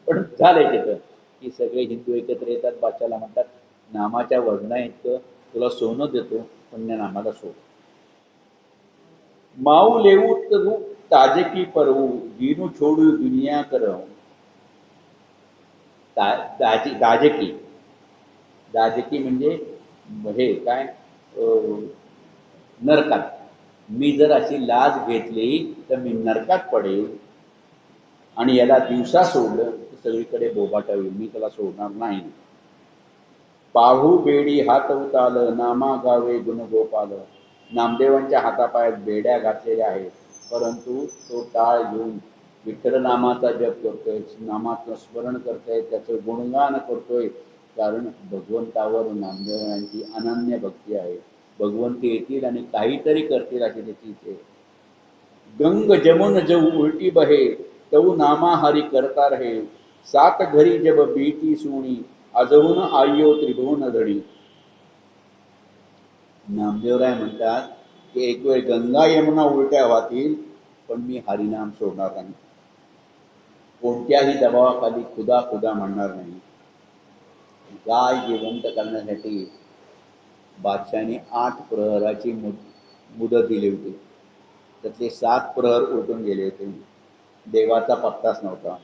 पण झालंय तिथं की सगळे हिंदू एकत्र येतात. बादशाला म्हणतात, नामाच्या वजना इतकं तुला सोनं देतो, पण त्या नामाला सोड. माऊ लेऊ ताजकी परवू दीनू छोडू दुनिया करव. दाजकी दाजकी म्हणजे हे काय नरकात. मी जर अशी लाज घेतली तर मी नरकात पडेल आणि याला दिवसा सोडलं तर सगळीकडे बोबाटा होईल, मी त्याला सोडणार नाही. पाहू बेडी हात उताल नामा गावे गुणगोपाल. नामदेवांच्या हातापायात बेड्या घातलेल्या आहेत, परंतु तो टाळ घेऊन विठ्ठल नामाचा जप करतोय, नामाचं स्मरण करतोय, त्याचं गुणगान करतोय. कारण भगवंतावर नामदेवांची अनन्य भक्ती आहे. भगवंत येतील आणि काहीतरी करतील अशी त्याची इच्छा आहे. गंग जमुन जब उलटी बहे तऊ नामा हरी करता रहे. सात घरी जब बीती सुणी अजहून आयो त्रिभुवन धडी. नामदेवराय म्हणतात की एक वेळ गंगा यमुना उलट्या वाहतील पण मी हरिनाम सोडणार नाही. कोणत्याही दबावाखाली खुदा खुदा म्हणणार नाही. गाय जिवंत करण्यासाठी बादशाने 8 प्रहराची मुदत दिली होती. त्यातले 7 प्रहर उलटून गेले होते. देवाचा पत्ताच नव्हता.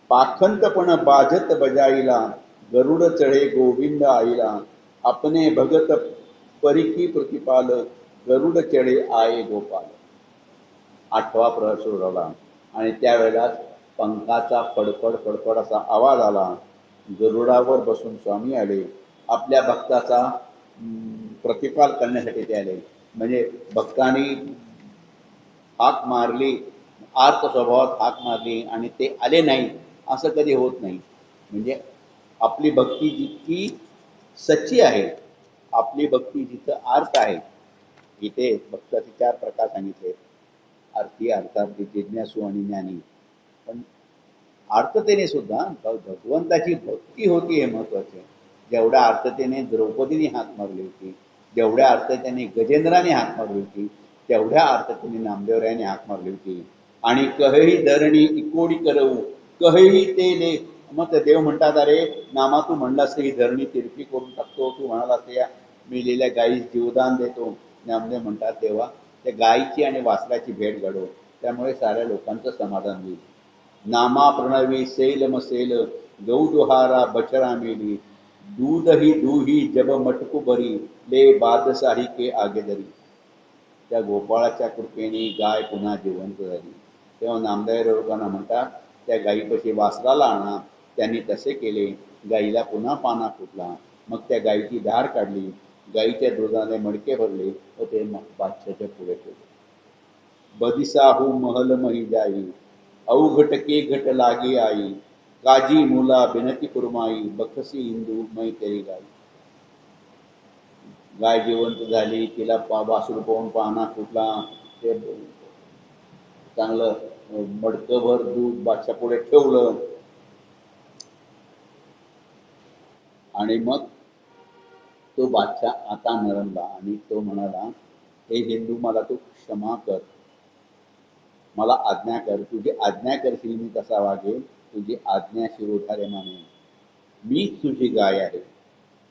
पाखंतपण बाजत बजाईला गरुड चढे गोविंद आईला. अपने भगत परिकी प्रतिपाल गरुड चढे आये गोपाल. 8वा प्रहर सुरू आणि त्यावेळेला पंखाचा फडफड फडफड असा आवाज आला. गरुडावर बसून स्वामी आले. आपल्या भक्ताचा प्रतिपाल करण्यासाठी ते आले. म्हणजे भक्तांनी हाक मारली, आर्त स्वभावात हाक मारली आणि ते आले नाही असं कधी होत नाही. म्हणजे आपली भक्ती जितकी सच्ची आहे, आपली भक्ती जिथं आर्त आहे. इथे भक्ताचे 4 प्रकार सांगितले, आरती, अर्थार्थी, जिज्ञासू आणि ज्ञानी. पण आर्ततेने सुद्धा भगवंताची भक्ती होती हे महत्वाचे. जेवढ्या आर्ततेने द्रौपदीने हाक मारली होती, जेवढ्या अर्थतेने गजेंद्राने हाक मारली होती, तेवढ्या अर्थतेने नामदेवरायाने हाक मारली होती. आणि कहेही धरणी इकोडी करवू कहेही ते ले. मग देव म्हणतात, अरे नामा तू म्हणलास ही धरणी तिरपी करून टाकतो, तू म्हणालास या मी लिहिल्या गायीस जीवदान देतो. नामदेव म्हणतात, देवा त्या गायीची आणि वासराची भेट घडव, त्यामुळे साऱ्या लोकांचं समाधान होईल. नामा प्रणवी सेल मसेल गौ दुहारा बचरा मेली. दूध ही दूही जब मटकू भरी ले बादशाही के आगे दरी. त्या गोपाळाच्या कृपेने गाय पुन्हा जिवंत झाली. तेव्हा नामदेव लोकांना म्हणतात, त्या गायीपाशी वासराला आणा. त्यांनी तसे केले. गाईला पुन्हा पाना फुटला. मग त्या गायीची धार काढली, गायीच्या दुधाने मडके भरले व ते बादशाच्या पुढे ठेवले. बदिसाहू महल मही जाई अवघट के घट लागी आई. काजी मुला बिनती फुरमाई बखसी हिंदू मै तेरी गाई. गाय जिवंत झाली, तिला वासरू पाहून पाना फुटला, ते चांगलं मडकभर दूध बादशा पुढे ठेवलं. आणि मग तो बादशाह आता नरमला आणि तो म्हणाला, हे हिंदू मला तू क्षमा कर, मला आज्ञा कर. तुझी आज्ञा करशील मी कसा वागेल, तुझी आज्ञा शिरोधारे माने. मीच तुझी गाय आहे.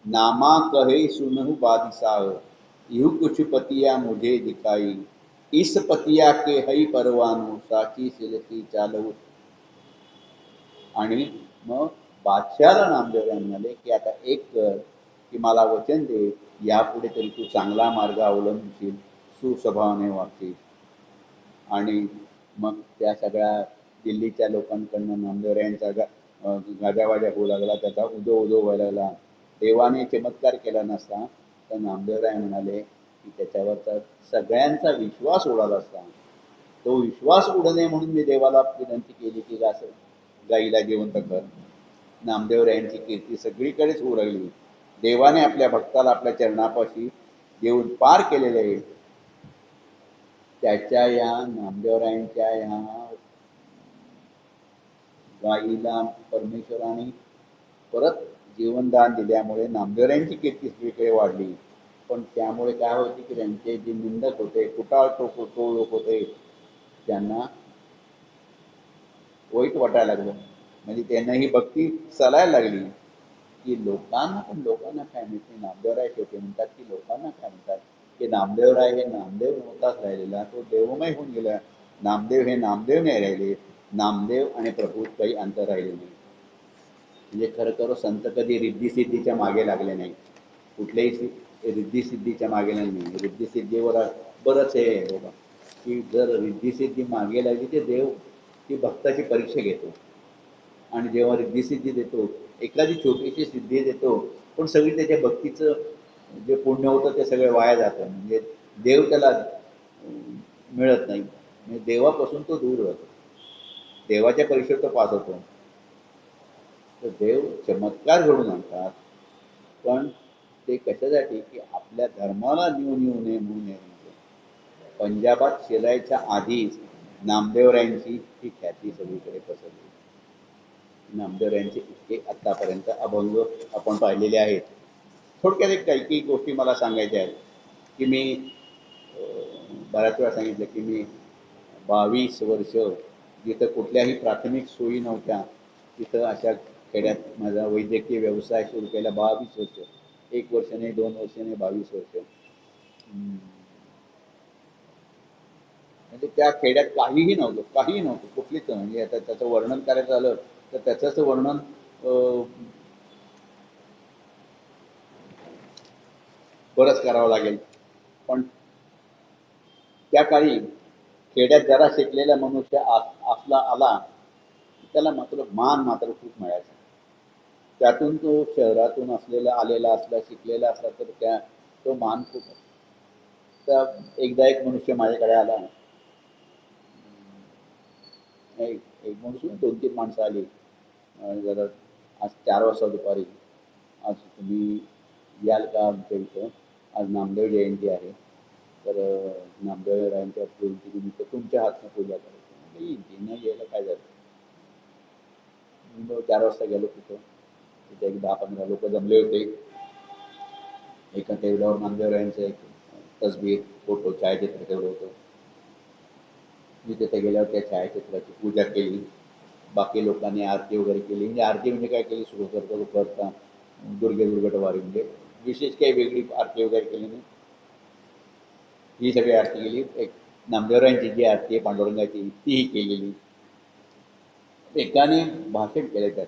नामा कहे सुनहु बादिशाह यू कुछ पतिया मुझे दिखाई. इस पतिया के हई परवानू साची सिलती चालवू. आणि मग बादशाला नामदेव म्हणाले की आता एक कर की मला वचन दे, यापुढे तरी तू चांगला मार्ग अवलंबशील, सुस्वभावाने वागशील. आणि मग त्या सगळ्या दिल्लीच्या लोकांकडनं नामदेवरायांचा गाजावाजा होऊ लागला, त्याचा उदो उदो व्हायला लागला. देवाने चमत्कार केला नसता तर नामदेवराय म्हणाले की त्याच्यावरचा सगळ्यांचा विश्वास उडाला असता. तो विश्वास उडू नये म्हणून मी देवाला विनंती केली की असं गाईला जिवंत कर. नामदेवरायांची कीर्ती सगळीकडेच होऊ लागली. देवाने आपल्या भक्ताला आपल्या चरणापाशी देऊन पार केलेले आहे. त्याच्या या नामदेवरायांच्या या गाईला परमेश्वराने परत जीवनदान दिल्यामुळे नामदेवरायांची कीर्ती सगळीकडे वाढली. पण त्यामुळे काय होते की त्यांचे जे निंदक होते, कुटाळ तो लोक होते, त्यांना वाईट वाटायला लागलं. म्हणजे त्यांना ही भक्ती चालायला लागली की लोकांना काय माहिती. नामदेवराय शेवटी म्हणतात की लोकांना काय म्हणतात की नामदेवराय हे नामदेव नव्हताच राहिलेला, तो देवमय होऊन गेला. नामदेव हे नामदेव नाही राहिले, नामदेव आणि प्रभूत काही अंतर राहिले नाही. म्हणजे खरं खरं संत कधी रिद्धिसिद्धीच्या मागे लागले नाही, कुठल्याही रिद्धिसिद्धीच्या मागे नाही. रिद्धिसिद्धीवर बरंच हे आहे बाबा, की जर रिद्धिसिद्धी मागे लागली ते देव ती भक्ताची परीक्षा घेतो. आणि जेव्हा रिद्धिसिद्धी देतो, एखादी छोटीशी सिद्धी देतो, पण सगळी त्याच्या भक्तीचं जे पुण्य होतं ते सगळं वाया जातं. म्हणजे देव त्याला मिळत नाही, म्हणजे देवापासून तो दूर राहतो, देवाच्या परीक्षेत तो पास होतो. तर देव चमत्कार घडून आणतात, पण ते कशासाठी की आपल्या धर्माला न्यू न्यू नये म्हणून नये. पंजाबात शिरायच्या आधीच नामदेवरायांची ही ख्याती सगळीकडे पसरली. नामदेवरायांचे इतके आत्तापर्यंत अभंग आपण पाहिलेले आहेत. थोडक्यात एक काही काही गोष्टी मला सांगायच्या आहेत, की मी बऱ्याच वेळा सांगितलं की मी 22 वर्ष जिथं कुठल्याही प्राथमिक सोयी नव्हत्या तिथं अशा खेड्यात माझा वैद्यकीय व्यवसाय सुरू केला. 22 वर्ष, 1 वर्ष नाही, 2 वर्ष नाही, 22 वर्ष. म्हणजे त्या खेड्यात काहीही नव्हतं, कुठलीच. म्हणजे आता त्याचं वर्णन करायचं झालं तर त्याचंच वर्णन बरंच करावं लागेल. पण त्या काळी खेड्यात जरा शिकलेला मनुष्य असला आला त्याला मात्र मान मात्र खूप मिळायचा. त्यातून तो शहरातून आलेला असला, शिकलेला असला तर तो मान खूप. तर एकदा एक मनुष्य माझ्याकडे आला, एक मनुष्य 2-3 माणसं आली. जरा आज 4 वाजता दुपारी, आज तुम्ही याल का आमच्या इथं, आज नामदेव जयंती आहे, तर नामदेवरायांच्या जयंतीनिमित्त तुमच्या हातनं पूजा करायची. येईल न यायला काय झालं. मी 4 वाजता गेलो तिथे एक 10-15 लोक जमले होते. एका टेबलावर नामदेवरायांचं एक तसबीर, फोटो, छायाचित्र ठेवलं होतं. मी तिथे गेल्यावर त्या छायाचित्राची पूजा केली. बाकी लोकांनी आरती वगैरे केली. म्हणजे आरती म्हणजे काय केली, सुरू करता दुर्गटवारी, म्हणजे विशेष काही वेगळी आरती वगैरे केली नाही. ही सगळी आरती केली. एक नामदेवरायांची जी आरती आहे पांडुरंगाची तीही केलेली. एकाने भाषण केले त्यात,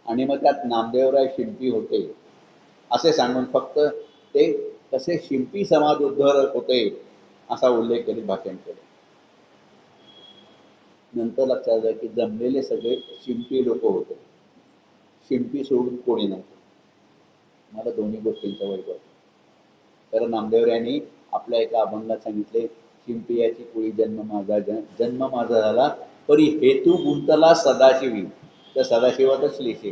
आणि मग त्यात नामदेवराय शिंपी होते असे सांगून फक्त ते कसे शिंपी समाज उद्धारक होते असा उल्लेख करीत भाषण केले. नंतर लक्षात आलं की जमलेले सगळे शिंपी लोक होते, शिंपी सोडून कोणी नव्हतं. मला दोन्ही गोष्टींचा वैभव. तर नामदेवरायांनी आपल्या एका अभंगात सांगितले, शिंपियाची कुळी जन्म माझा झाला, परी हेतू गुंतला सदाशिवी. तर सदाशिवातच लिहिते,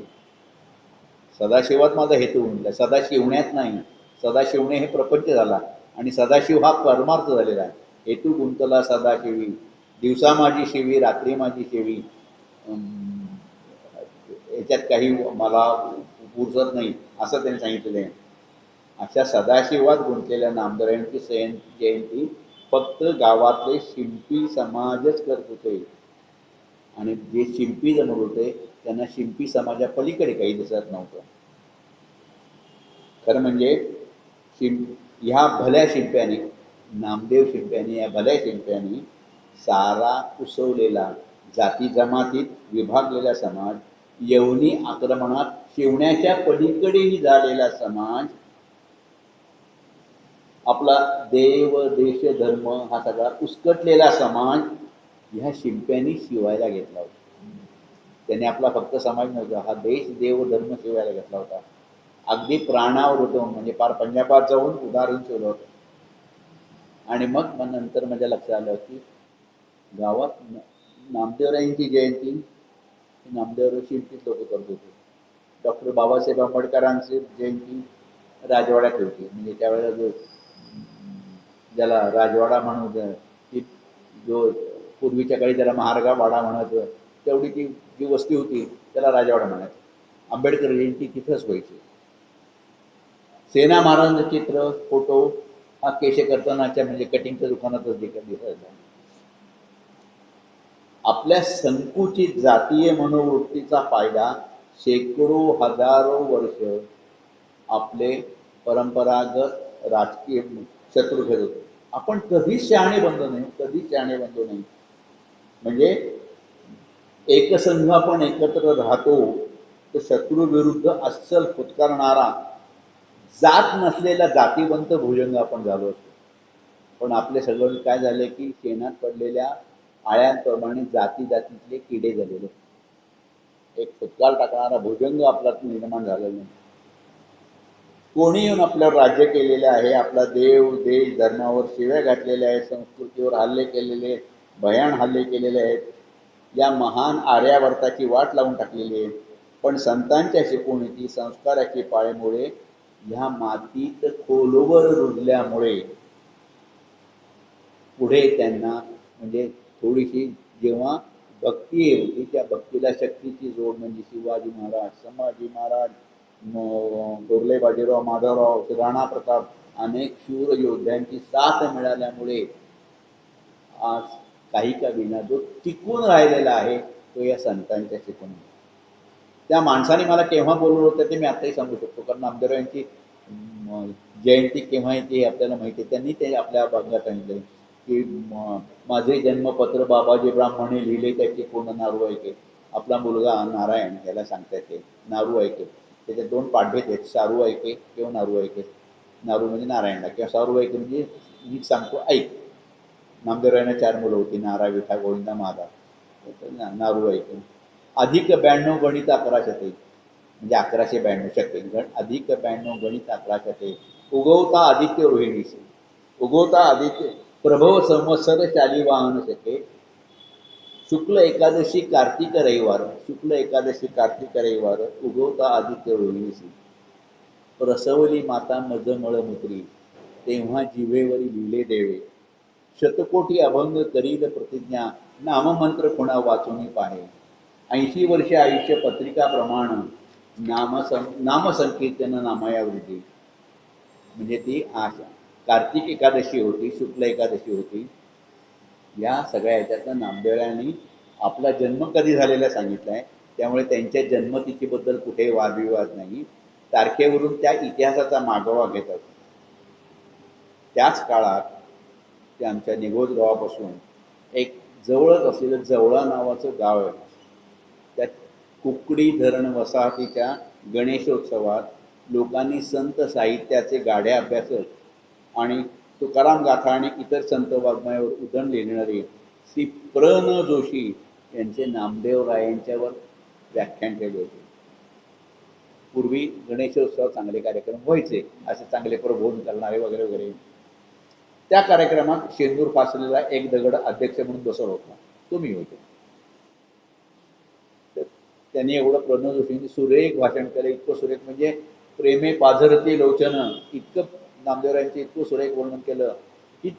सदाशिवात माझा हेतू गुंतला, सदाशिवण्यात नाही. सदाशिवणे हे प्रपंच झाला आणि सदाशिव हा परमार्थ झालेला आहे. हेतू गुंतला सदाशिवी, दिवसा माझी शिवी, रात्री माझी शिवी, याच्यात काही मला पुरसत नाही असं त्यांनी सांगितलेलं आहे. अशा सदाशिवात गुंतलेल्या नामदेवरायांची जयंती फक्त गावातले शिंपी समाजच करत होते. आणि जे शिंपी जमत होते त्यांना शिंपी समाजा पलीकडे काही दिसत नव्हतं. खरं म्हणजे ह्या भल्या शिंप्याने, नामदेव शिंप्याने, या भल्या शिंप्याने सारा उसवलेला, जाती जमातीत विभागलेला समाज, यवनी आक्रमणात शिवण्याच्या पलीकडेही झालेला समाज, आपला देव देश धर्म हा सगळा उस्कटलेला समाज ह्या शिंप्यांनी शिवायला घेतला होता. त्याने आपला फक्त समाज नव्हता, हा देश देव धर्म शिवायला घेतला होता. अगदी प्राणावर होतो, म्हणजे पार पंजाबात जाऊन उदाहरण ठेवलं होतं. आणि मग नंतर माझ्या लक्षात आलं की गावात नामदेवरायांची जयंती नामदेवराव शिंपीत लोक करत होते. डॉक्टर बाबासाहेब आंबेडकरांची जयंती राजवाड्यात होती. म्हणजे त्यावेळेला जो ज्याला राजवाडा म्हणत, की जो पूर्वीच्या काळी ज्याला महाराजा वाडा म्हणत, तेवढी ती जी वस्ती होती त्याला राजवाडा म्हणायचं. आंबेडकर जयंती तिथंच व्हायची. सेना महाराजांचं चित्र, फोटो हा केशकर्तनाच्या म्हणजे कटिंगच्या दुकानातच दिसायचा. आपल्या संकुचित जातीय मनोवृत्तीचा फायदा शेकडो हजारो वर्ष आपले परंपरागत राजकीय शत्रू घेत होते. आपण कधीच शहाणे बनलो नाही, कधीच शहाणे बनलो नाही. म्हणजे एकसंघ आपण एकत्र राहतो, तर शत्रूविरुद्ध अस्सल फुत्कारणारा जात नसलेला जातीवंत भुजंग आपण झालो असतो. पण आपले सगळं काय झाले की शेणात पडलेल्या आळ्यांप्रमाणे जाती जातीतले किडे झालेले. एक फुटकाळ टाकणारा भुजंग आपला निर्माण झालेला नाही. कोणी येऊन आपल्यावर राज्य केलेलं आहे, आपला देव देश धर्मावर शिव्या घातलेल्या आहेत, संस्कृतीवर हल्ले केलेले, भयान हल्ले केलेले आहेत, या महान आर्यावर्ताची वाट लावून टाकलेली आहे. पण संतांच्या शिकवणीची संस्काराची पाळेमुळे ह्या मातीत खोलवर रुजल्यामुळे पुढे त्यांना म्हणजे थोडीशी जेव्हा भक्ती होती, त्या भक्तीला शक्तीची जोड म्हणजे शिवाजी महाराज, संभाजी महाराज, गोरले बाजीराव, माधवराव, राणा प्रताप अनेक शूर योद्ध्यांची साथ मिळाल्यामुळे आज काही का विना जो टिकून राहिलेला आहे तो या संतांच्या शिकवणी. त्या माणसाने मला केव्हा बोलवलं होतं ते मी आताही सांगू शकतो, कारण नामदेवराव यांची जयंती केव्हा येते हे आपल्याला माहिती आहे. त्यांनी ते आपल्या भागात आणले की माझे जन्मपत्र बाबाजी ब्राह्मणे लिहिले त्याचे पूर्ण नारू ऐके. आपला मुलगा नारायण याला सांगतात ते नारू ऐके. त्याचे दोन पाढे आहेत, सारू ऐके किंवा नारू ऐके. नारू म्हणजे नारायणला किंवा सारू ऐके म्हणजे मी सांगतो ऐक. नामदेवरायांना 4 मुलं होती, नारा, विठा, गोविंदा, माधा. नारू ऐके. अधिक 92 गणित 11 शते म्हणजे 1192 शके अधिक 92 गणित 11 शते. उगवता आदित्य रोहिणीसी, उगवता आदित्य प्रभव संवत्सर चाली वाहन शके. शुक्ल एकादशी कार्तिक रविवार, शुक्ल एकादशी कार्तिक रविवार उगवता आदित्य रोहिणीसी. प्रसवली माता मज मळमुत्री, तेव्हा जिभेवरी लिहिले देवे. शतकोटी अभंग करील प्रतिज्ञा, नाममंत्र खुणा वाचून पाहे. 80 वर्ष आयुष्य पत्रिका प्रमाण, नामसंकीर्तन नामया वृद्धी. म्हणजे ती आशा कार्तिक एकादशी होती, शुक्ल एकादशी होती. या सगळ्या ह्याच्यातनं नामदेवरायांनी आपला जन्म कधी झालेला सांगितला आहे. त्यामुळे त्यांच्या जन्मतिथी बद्दल कुठेही वादविवाद नाही. तारखेवरून त्या इतिहासाचा मागोवा घेतात. त्याच काळात ते आमच्या निघोज गावापासून एक जवळच असलेलं जवळा नावाचं गाव आहे. त्या कुकडी धरण वसाहतीच्या गणेशोत्सवात लोकांनी संत साहित्याचे गाड्या अभ्यासक आणि तुकाराम गाथा आणि इतर संत वाङ्मयावर उदण लिहिणारे श्री प्र न जोशी यांचे नामदेवरायांच्यावर व्याख्यान केले होते. पूर्वी गणेशोत्सव चांगले कार्यक्रम व्हायचे, असे चांगले प्रबोधन करणारे वगैरे वगैरे. त्या कार्यक्रमात शेंदूर फासलेला एक दगड अध्यक्ष म्हणून बसवला होता, तो मी होतो. त्यांनी एवढं प्रणव जोशींनी सुरेख भाषण केलं, इतकं सुरेख म्हणजे प्रेमे पाझरती लोचन, इतकं नामदेवरायांचे इतकं सुरेख वर्णन केलं की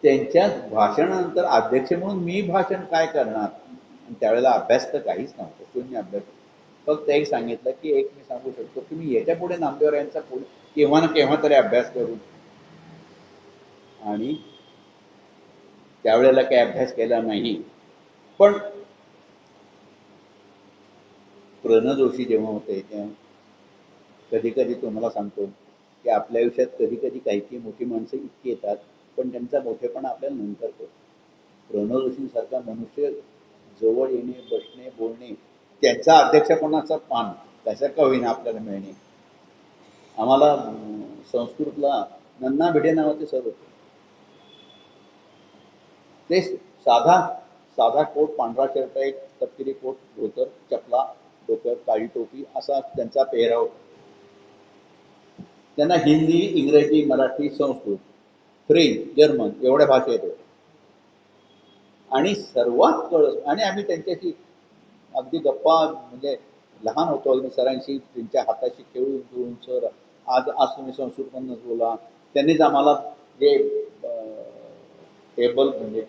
त्यांच्या भाषणानंतर अध्यक्ष म्हणून मी भाषण काय करणार. त्यावेळेला अभ्यास तर काहीच नव्हतं, शून्य अभ्यास. फक्त एक सांगितलं की एक मी सांगू शकतो की मी याच्या पुढे नामदेवरायांचा पुढे केव्हा ना केव्हा तरी अभ्यास करू. आणि त्यावेळेला काही अभ्यास केला नाही. पण प्रण जोशी जेव्हा होते तेव्हा कधी कधी तुम्हाला सांगतो की आपल्या आयुष्यात कधी कधी काही काही मोठी माणसं इतकी येतात, पण त्यांचा मोठेपणा आपल्याला नंतर कळतो. प्रणव जोशींसारखा मनुष्य जवळ येणे, बसणे, बोलणे, त्यांचा अध्यक्षपणाचा पान कशा का होईना आपल्याला मिळणे. आम्हाला संस्कृतला नन्ना भिडे नावाचे सर होते. ते साधा साधा कोट, पांढरा शर्ट, एक तपकिरी कोट, धोतर, चपला, डोक्यावर काळी टोपी असा त्यांचा पेहराव होता. त्यांना हिंदी, इंग्रजी, मराठी, संस्कृत, फ्रेंच, जर्मन एवढ्या भाषा येतो. आणि सर्वात कळस आणि आम्ही त्यांच्याशी अगदी गप्पा म्हणजे लहान होतो अगदी सरांशी, त्यांच्या हाताशी खेळून खेळून सर आज आज तुम्ही संस्कृतमधूनच बोला. त्यांनीच आम्हाला जे टेबल म्हणजे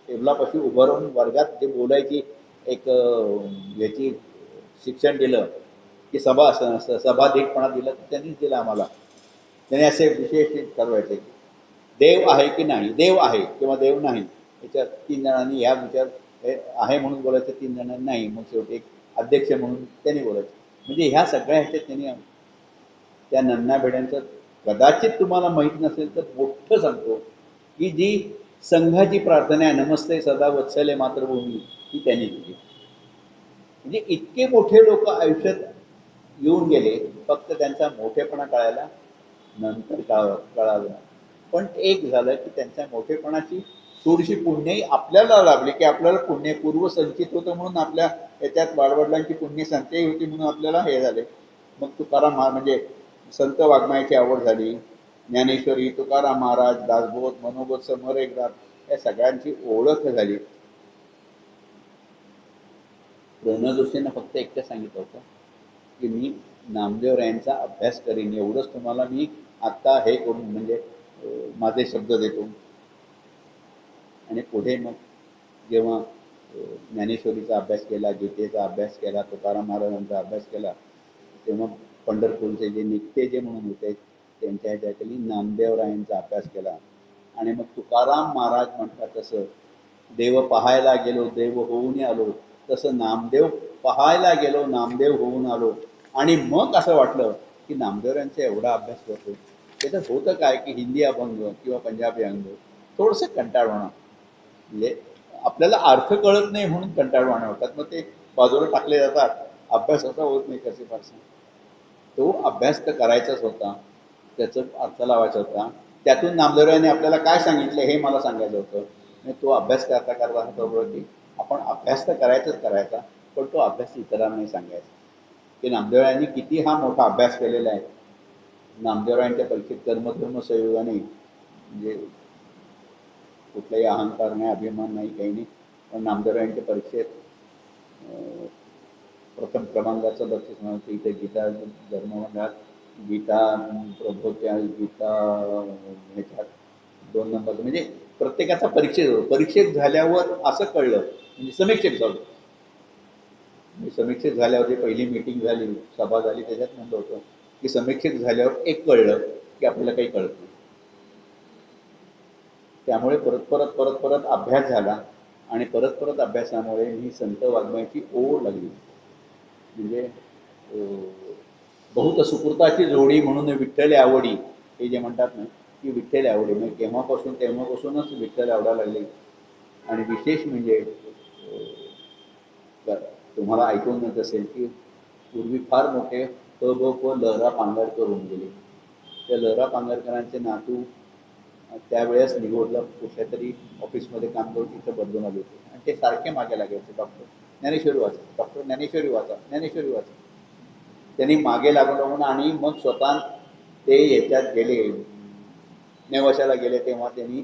टेबलापाशी उभं राहून वर्गात जे बोलायची एक याची शिक्षण दिलं की सभाधिकपणा दिला त्यांनीच दिला आम्हाला. त्यांनी असे विशेष ठरवायचे देव आहे की नाही, देव आहे किंवा देव नाही. याच्यात 3 जणांनी ह्या विचार आहे म्हणून बोलायचं, 3 जणांनी नाही. मग शेवटी एक अध्यक्ष म्हणून त्यांनी बोलायचं. म्हणजे ह्या सगळ्या ह्याच्यात त्यांनी त्या नन्ना भेड्यांचं कदाचित तुम्हाला माहीत नसेल तर मोठं सांगतो की जी संघाची प्रार्थना आहे, नमस्ते सदा वत्सले मातृभूमी, ती त्यांनी दिली. म्हणजे इतके मोठे लोक आयुष्यात येऊन गेले, फक्त त्यांचा मोठेपणा कळायला नंतर कळालं. पण एक झालं की त्यांच्या मोठेपणाची थोडीशी पुण्यही आपल्याला लाभली, की आपल्याला पुण्य पूर्व संचित होतं म्हणून आपल्या याच्यात वाडवडिलांची पुण्य संचयी होती म्हणून आपल्याला हे झाले. मग तुकाराम म्हणजे संत वाङ्मयाची आवड झाली, ज्ञानेश्वरी, तुकाराम महाराज, दासबोध, मनोबोध, समर या सगळ्यांची ओळख झाली. प्रणव जोशींना फक्त एकटं सांगितलं होतं की मी नामदेवरायांचा अभ्यास करीन, एवढंच तुम्हाला मी आत्ता हे करून म्हणजे माझे शब्द देतो. आणि पुढे मग जेव्हा ज्ञानेश्वरीचा अभ्यास केला, गीतेचा अभ्यास केला, तुकाराम महाराजांचा अभ्यास केला, तेव्हा पंढरपूरचे जे नित्य जे म्हणून होते त्यांच्या ह्याच्याखाली नामदेवरायांचा अभ्यास केला. आणि मग तुकाराम महाराज म्हणतात तसं देव पाहायला गेलो देव होऊन आलो, तसं नामदेव पाहायला गेलो नामदेव होऊन आलो. आणि मग असं वाटलं की नामदेवरायांचा एवढा अभ्यास करतो, त्याच्यात होतं काय की हिंदी अभंग किंवा पंजाबी अभंग थोडंसं कंटाळवाणं, म्हणजे आपल्याला अर्थ कळत नाही म्हणून कंटाळवाणं होतात, मग ते बाजूला टाकले जातात, अभ्यास असा होत नाही कसे फारसे. तो अभ्यास तर करायचाच होता, त्याचं अर्थ लावायचा होता. त्यातून नामदेवरायांनी आपल्याला काय सांगितलं हे मला सांगायचं होतं. आणि तो अभ्यास करता करता बरोबर की आपण अभ्यास तर करायचाच करायचा, पण तो अभ्यास इतरांना नाही सांगायचा. की नामदेवरायांनी किती हा मोठा अभ्यास केलेला आहे. नामदेवरायांच्या परीक्षेत कर्मधर्म संयोगाने म्हणजे कुठलाही अहंकार नाही, अभिमान नाही, काही नाही, पण नामदेवरायांच्या परीक्षेत प्रथम क्रमांकाचं बक्षीस म्हणतो. इथे गीता धर्ममंडळात गीता प्रभूच्या गीता ह्याच्यात 2 नंबर, म्हणजे प्रत्येकाचा परीक्षेत झाल्यावर असं कळलं, म्हणजे समीक्षक झालो. समीक्षक झाल्यावर जे पहिली मीटिंग झाली, सभा झाली, त्याच्यात म्हणलं होतं की समीक्षक झाल्यावर एक कळलं की आपल्याला काही कळत नाही. त्यामुळे परत परत परत परत अभ्यास झाला आणि परत परत अभ्यासामुळे ही संत वाङ्मयाची ओढ लागली. म्हणजे बहुत सुकृताची जोडी म्हणून विठ्ठल आवडी, हे जे म्हणतात ना की विठ्ठल आवडी, म्हणजे तेव्हापासूनच विठ्ठल आवडायला लागले. आणि विशेष म्हणजे तुम्हाला ऐकून येत असेल की पूर्वी फार मोठे लहरा पांगरकर होऊन गेले. त्या लहरा पांगरकरांचे नातू त्यावेळेस निवडलं कुठल्या तरी ऑफिसमध्ये काम करून तिथं बदलून आले होते, आणि ते सारखे मागे लागायचे, डॉक्टर ज्ञानेश्वरी वाचा, डॉक्टर ज्ञानेश्वरी वाचा, ज्ञानेश्वरी वाचा. त्यांनी मागे लागून आणि मग स्वतः ते ह्याच्यात गेले, नेवाशाला गेले, तेव्हा त्यांनी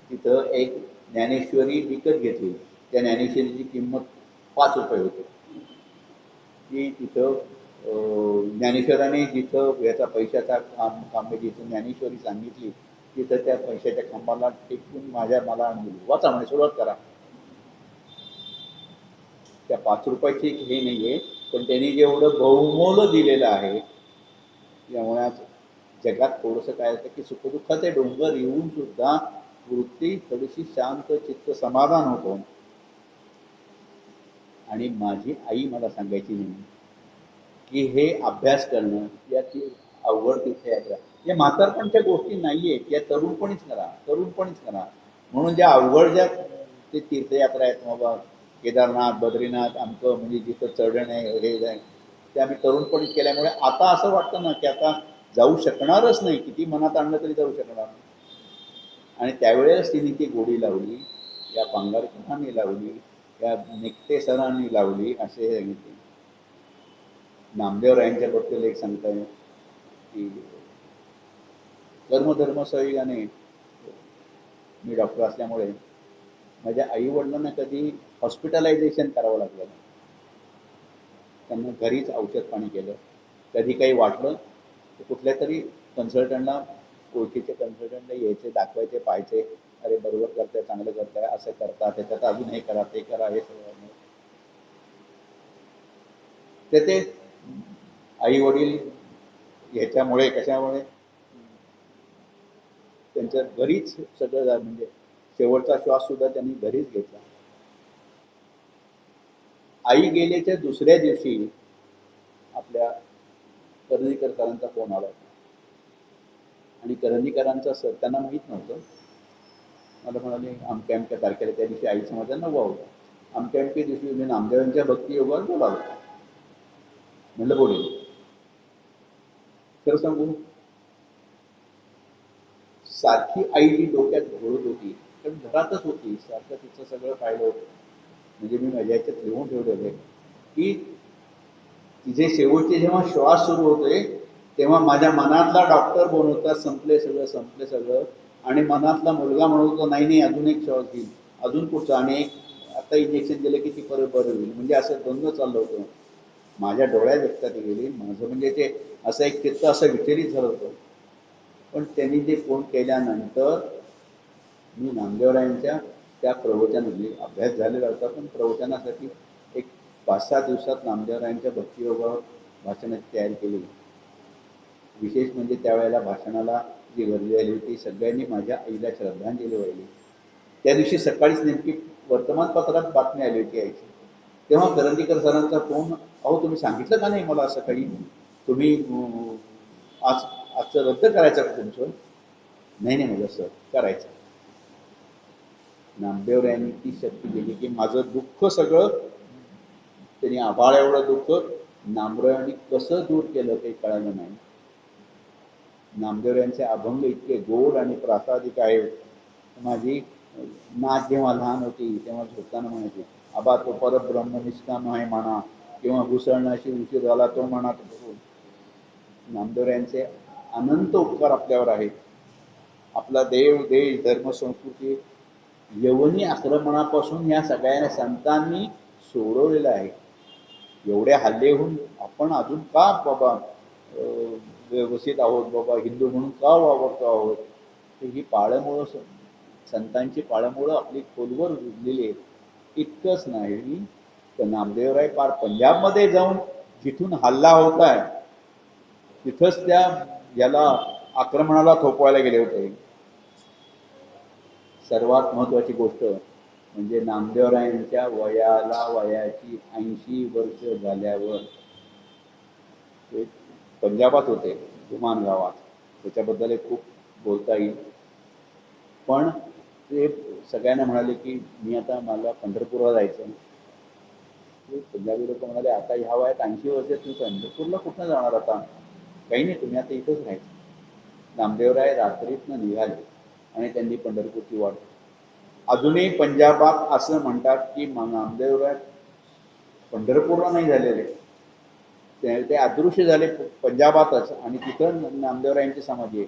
तिथं एक ज्ञानेश्वरी विकत घेतली. त्या ज्ञानेश्वरीची किंमत 5 रुपये होती. की तिथं ज्ञानेश्वराने जिथं याचा पैशाचा काम जिथं ज्ञानेश्वरी सांगितली, तिथं त्या पैशाच्या खांबाला टेकून मला वाचा म्हणे, सुरुवात करा. त्या 5 रुपयाची हे नाही आहे, पण त्यांनी जेवढं बहुमोल दिलेलं आहे, त्यामुळे जगात थोडंसं काय होतं की सुखदुःखाचे डोंगर येऊन सुद्धा वृत्ती थोडीशी शांत चित्त समाधान होतं. आणि माझी आई मला सांगायची नाही की हे अभ्यास करणं याची अवघड तीर्थयात्रा, या म्हातारपणच्या गोष्टी नाही आहेत, या तरुणपणीच करा. म्हणून ज्या अवघड ज्या ते तीर्थयात्रा आहेत, बाबा केदारनाथ, बद्रीनाथ, आमचं म्हणजे जिथं चढण आहे हे आहे, ते आम्ही तरुणपणीच केल्यामुळे आता असं वाटतं ना की आता जाऊ शकणारच नाही, किती मनात आणलं तरी जाऊ शकणार नाही. आणि त्यावेळेस तिने ती गोडी लावली, या पांगारकरांनी लावली, या निकटे सरांनी लावली, असे सांगितले. नामदेवरायांच्या बाबतीत एक सांगता येईल की कर्मधर्म संयोगाने मी डॉक्टर असल्यामुळे माझ्या आईवडिलांना कधी हॉस्पिटलायझेशन करावं लागलं नाही. त्यांना घरीच औषध पाणी केलं. कधी काही वाटलं तर कुठल्या तरी कन्सल्टंटला, ओळखीचे कन्सल्टंटला यायचे, दाखवायचे, पाहायचे, अरे बरोबर करताय, चांगलं करताय, असं करता, त्याच्यात अजून हे करा, ते करा, हे सगळं. ते आई वडील ह्याच्यामुळे कशामुळे त्यांच्या घरीच सगळं म्हणजे शेवटचा श्वास सुद्धा त्यांनी घरीच घेतला. आई गेल्याच्या दुसऱ्या दिवशी आपल्या करंदीकर सरांचा फोन आला होता. आणि करंदीकरांचा सर त्यांना माहीत नव्हतं मला म्हणाले अमक्या अमक्या तारखेला, त्या दिवशी आईचा माझा 9वा होता, अमक्या अमक्या दिवशी मी नामदेवांच्या भक्ती योगावर बोलावलं. म्हणलं बोलेल. खरं सांगू, सारखी आई जी डोक्यात घोळत होती, कारण घरातच होती, सारखं तिचं सगळं पाहिलं होतं. म्हणजे मी माझ्या ह्याच्यात लिहून ठेवलेलं आहे की तिचे शेवटचे जेव्हा श्वास सुरू होते तेव्हा माझ्या मनातला डॉक्टर बनवता संपले सगळं, संपले सगळं, आणि मनातला मुलगा म्हणतो नाही नाही अजून एक श्वास घेईल, अजून पुढचा, आणि एक आता इंजेक्शन दिलं की ती परत बरं होईल. म्हणजे असं द्वंद्व चाललं होतं. माझ्या डोळ्यात व्यक्त गेली. माझं म्हणजे ते असं एक चित्त असं विचलित झालं होतं. पण त्यांनी जे फोन केल्यानंतर मी नामदेवरायांच्या त्या प्रवचनामध्ये अभ्यास झालेला होता, पण प्रवचनासाठी एक 5-6 दिवसात नामदेवरायांच्या भक्तियोगावर भाषणाची तयारी केली. विशेष म्हणजे त्यावेळेला भाषणाला जी गर्दी आली होती, सगळ्यांनी माझ्या आईला श्रद्धांजली वाहिली. त्या दिवशी सकाळीच नेमकी वर्तमानपत्रात बातमी आली होती आईची. तेव्हा करंदीकर सरांचा फोन, अहो तुम्ही सांगितलं का नाही मला सकाळी, तुम्ही आज आजचं रद्द करायचं का तुमचं? नाही नाही म्हटलं सर, करायचं. नामदेवरायांनी ती शक्ती दिली की माझं दुःख सगळं, त्यांनी आभाळ एवढं दुःख नामदेवरायांनी कसं दूर केलं ते कळालं नाही. नामदेवरायांचे अभंग इतके गोड आणि प्रासादिक आहेत. माझी नात जेव्हा लहान होती तेव्हा झोपताना म्हणायची, आबा तो परब्रह्म निष्काम आहे म्हणा, किंवा घुसळण्याशी उशीर झाला तो म्हणा. नामदेवरायांचे अनंत उपकार आपल्यावर आहेत. आपला देव, देश, धर्म, संस्कृती यवनी आक्रमणापासून या सगळ्या संतांनी सोडवलेलं आहे. एवढे हल्ले होऊन आपण अजून का बाबा व्यवस्थित आहोत, बाबा हिंदू म्हणून का वावरतो आहोत, ही पाळंमुळं, संतांची पाळंमुळं आपली खोलवर रुजलेली आहेत. इतकंच नाही तर नामदेवराय पार पंजाबमध्ये जाऊन जिथून हल्ला होत आहे तिथंच त्या याला आक्रमणाला थोपवायला गेले होते. सर्वात महत्त्वाची गोष्ट म्हणजे नामदेवरायांच्या वयाची 80 वर्ष झाल्यावर ते पंजाबात होते, गुमान गावात. त्याच्याबद्दल खूप बोलता येईल. पण ते सगळ्यांना म्हणाले की मी आता मला पंढरपूरला जायचं. पंजाबी लोक म्हणाले आता ह्या वयात 80 वर्ष तुम्ही पंढरपूरला कुठं जाणार आता? काही नाही, तुम्ही आता इथंच राहायचं. नामदेवराय रात्रीतनं निघाले आणि त्यांनी पंढरपूरची वाट. अजूनही पंजाबात असं म्हणतात की नामदेवराय पंढरपूरला नाही झालेले, ते अदृश्य झाले पंजाबातच, आणि तिथं नामदेवरायांची समाधी आहे.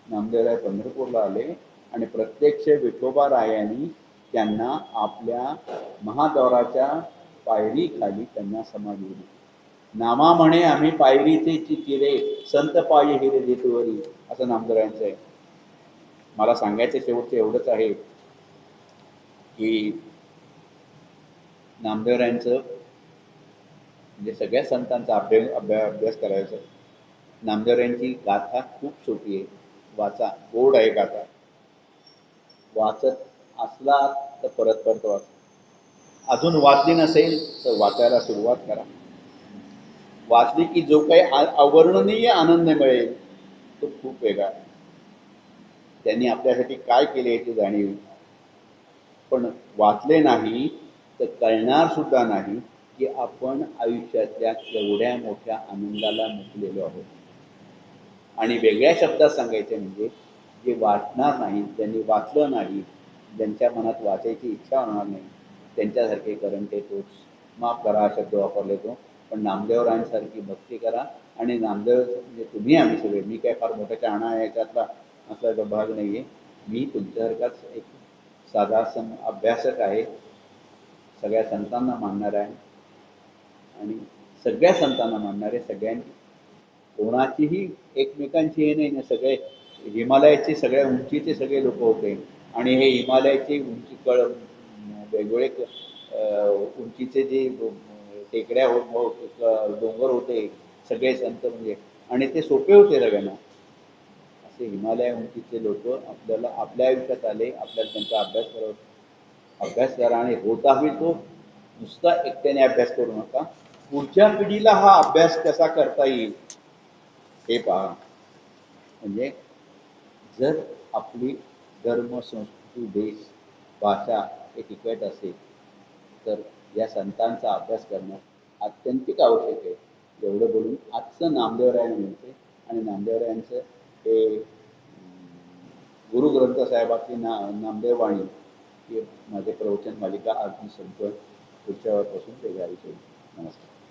नामदेवराय पंढरपूरला आले आणि प्रत्यक्ष विठोबा रायांनी त्यांना आपल्या महाद्वाराच्या पायरीखाली त्यांना समाधी दिली. नामा म्हणे आम्ही पायरीचे चिरे, संत पायी हिरे देतवरी, असं नामदेवरायांचं आहे. मला सांगायचं शेवटचं एवढंच आहे की नामदेवरायांचं म्हणजे सगळ्या संतांचा अभ्यास करायचा. नामदेवरायांची गाथा खूप सोपी आहे, वाचा, गोड आहे गाथा. वाचत असला तर परत परत वाचा. अजून वाचली नसेल तर वाचायला सुरुवात करा. वाचली की जो काही अवर्णनीय आनंद मिळेल तो खूप वेगळा. त्यांनी आपल्यासाठी काय केले याची जाणीव. पण वाचले नाही तर कळणार सुद्धा नाही की आपण आयुष्यातल्या केवढ्या मोठ्या आनंदाला मुकलेलो आहोत. आणि वेगळ्या शब्दात सांगायचे म्हणजे जे वाचणार नाही, ज्यांनी वाचलं नाही, ज्यांच्या मनात वाचायची इच्छा होणार नाही, त्यांच्यासारखे करंटे तोच. माफ करा हा शब्द वापरले तो, पण नामदेवरायांसारखी भक्ती करा. आणि नामदेव म्हणजे तुम्ही, आम्ही सगळे, मी काय फार मोठ्या चाहणा याच्यातला असला भाग नाही आहे. मी तुमच्यासारखाच एक साधा अभ्यासक आहे, सगळ्या संतांना मानणार आहे, आणि सगळ्या संतांना मानणारे, सगळ्यांनी कोणाचीही एकमेकांची हे नाही ना, सगळे हिमालयाचे सगळ्या उंचीचे सगळे लोक होते, आणि हे हिमालयाचे उंची वेगवेगळे उंचीचे जे टेकड्या डोंगर होते सगळे संत म्हणजे, आणि ते सोपे होते सगळ्यांना. असे हिमालय उंचीचे लोक आपल्याला आपल्या आयुष्यात आले. आपल्याला त्यांचा अभ्यास करा, आणि होताही तो नुसता एकट्याने अभ्यास करू नका. पुढच्या पिढीला हा अभ्यास कसा करता येईल हे पहा. म्हणजे जर आपली धर्म संस्कृती संस्कृती देश भाषा हे टिकवायचं असेल तर या संतांचा अभ्यास करणं अत्यंतिक आवश्यक आहे. एवढं बोलून आजचं नामदेवरायांना मिळते आणि नामदेवरायांचं हे गुरु ग्रंथ साहेबाची नामदेववाणी हे माझे प्रवचन मालिका अगदी संपत पुढच्या वेळापासून ते जारी होईल. नमस्कार.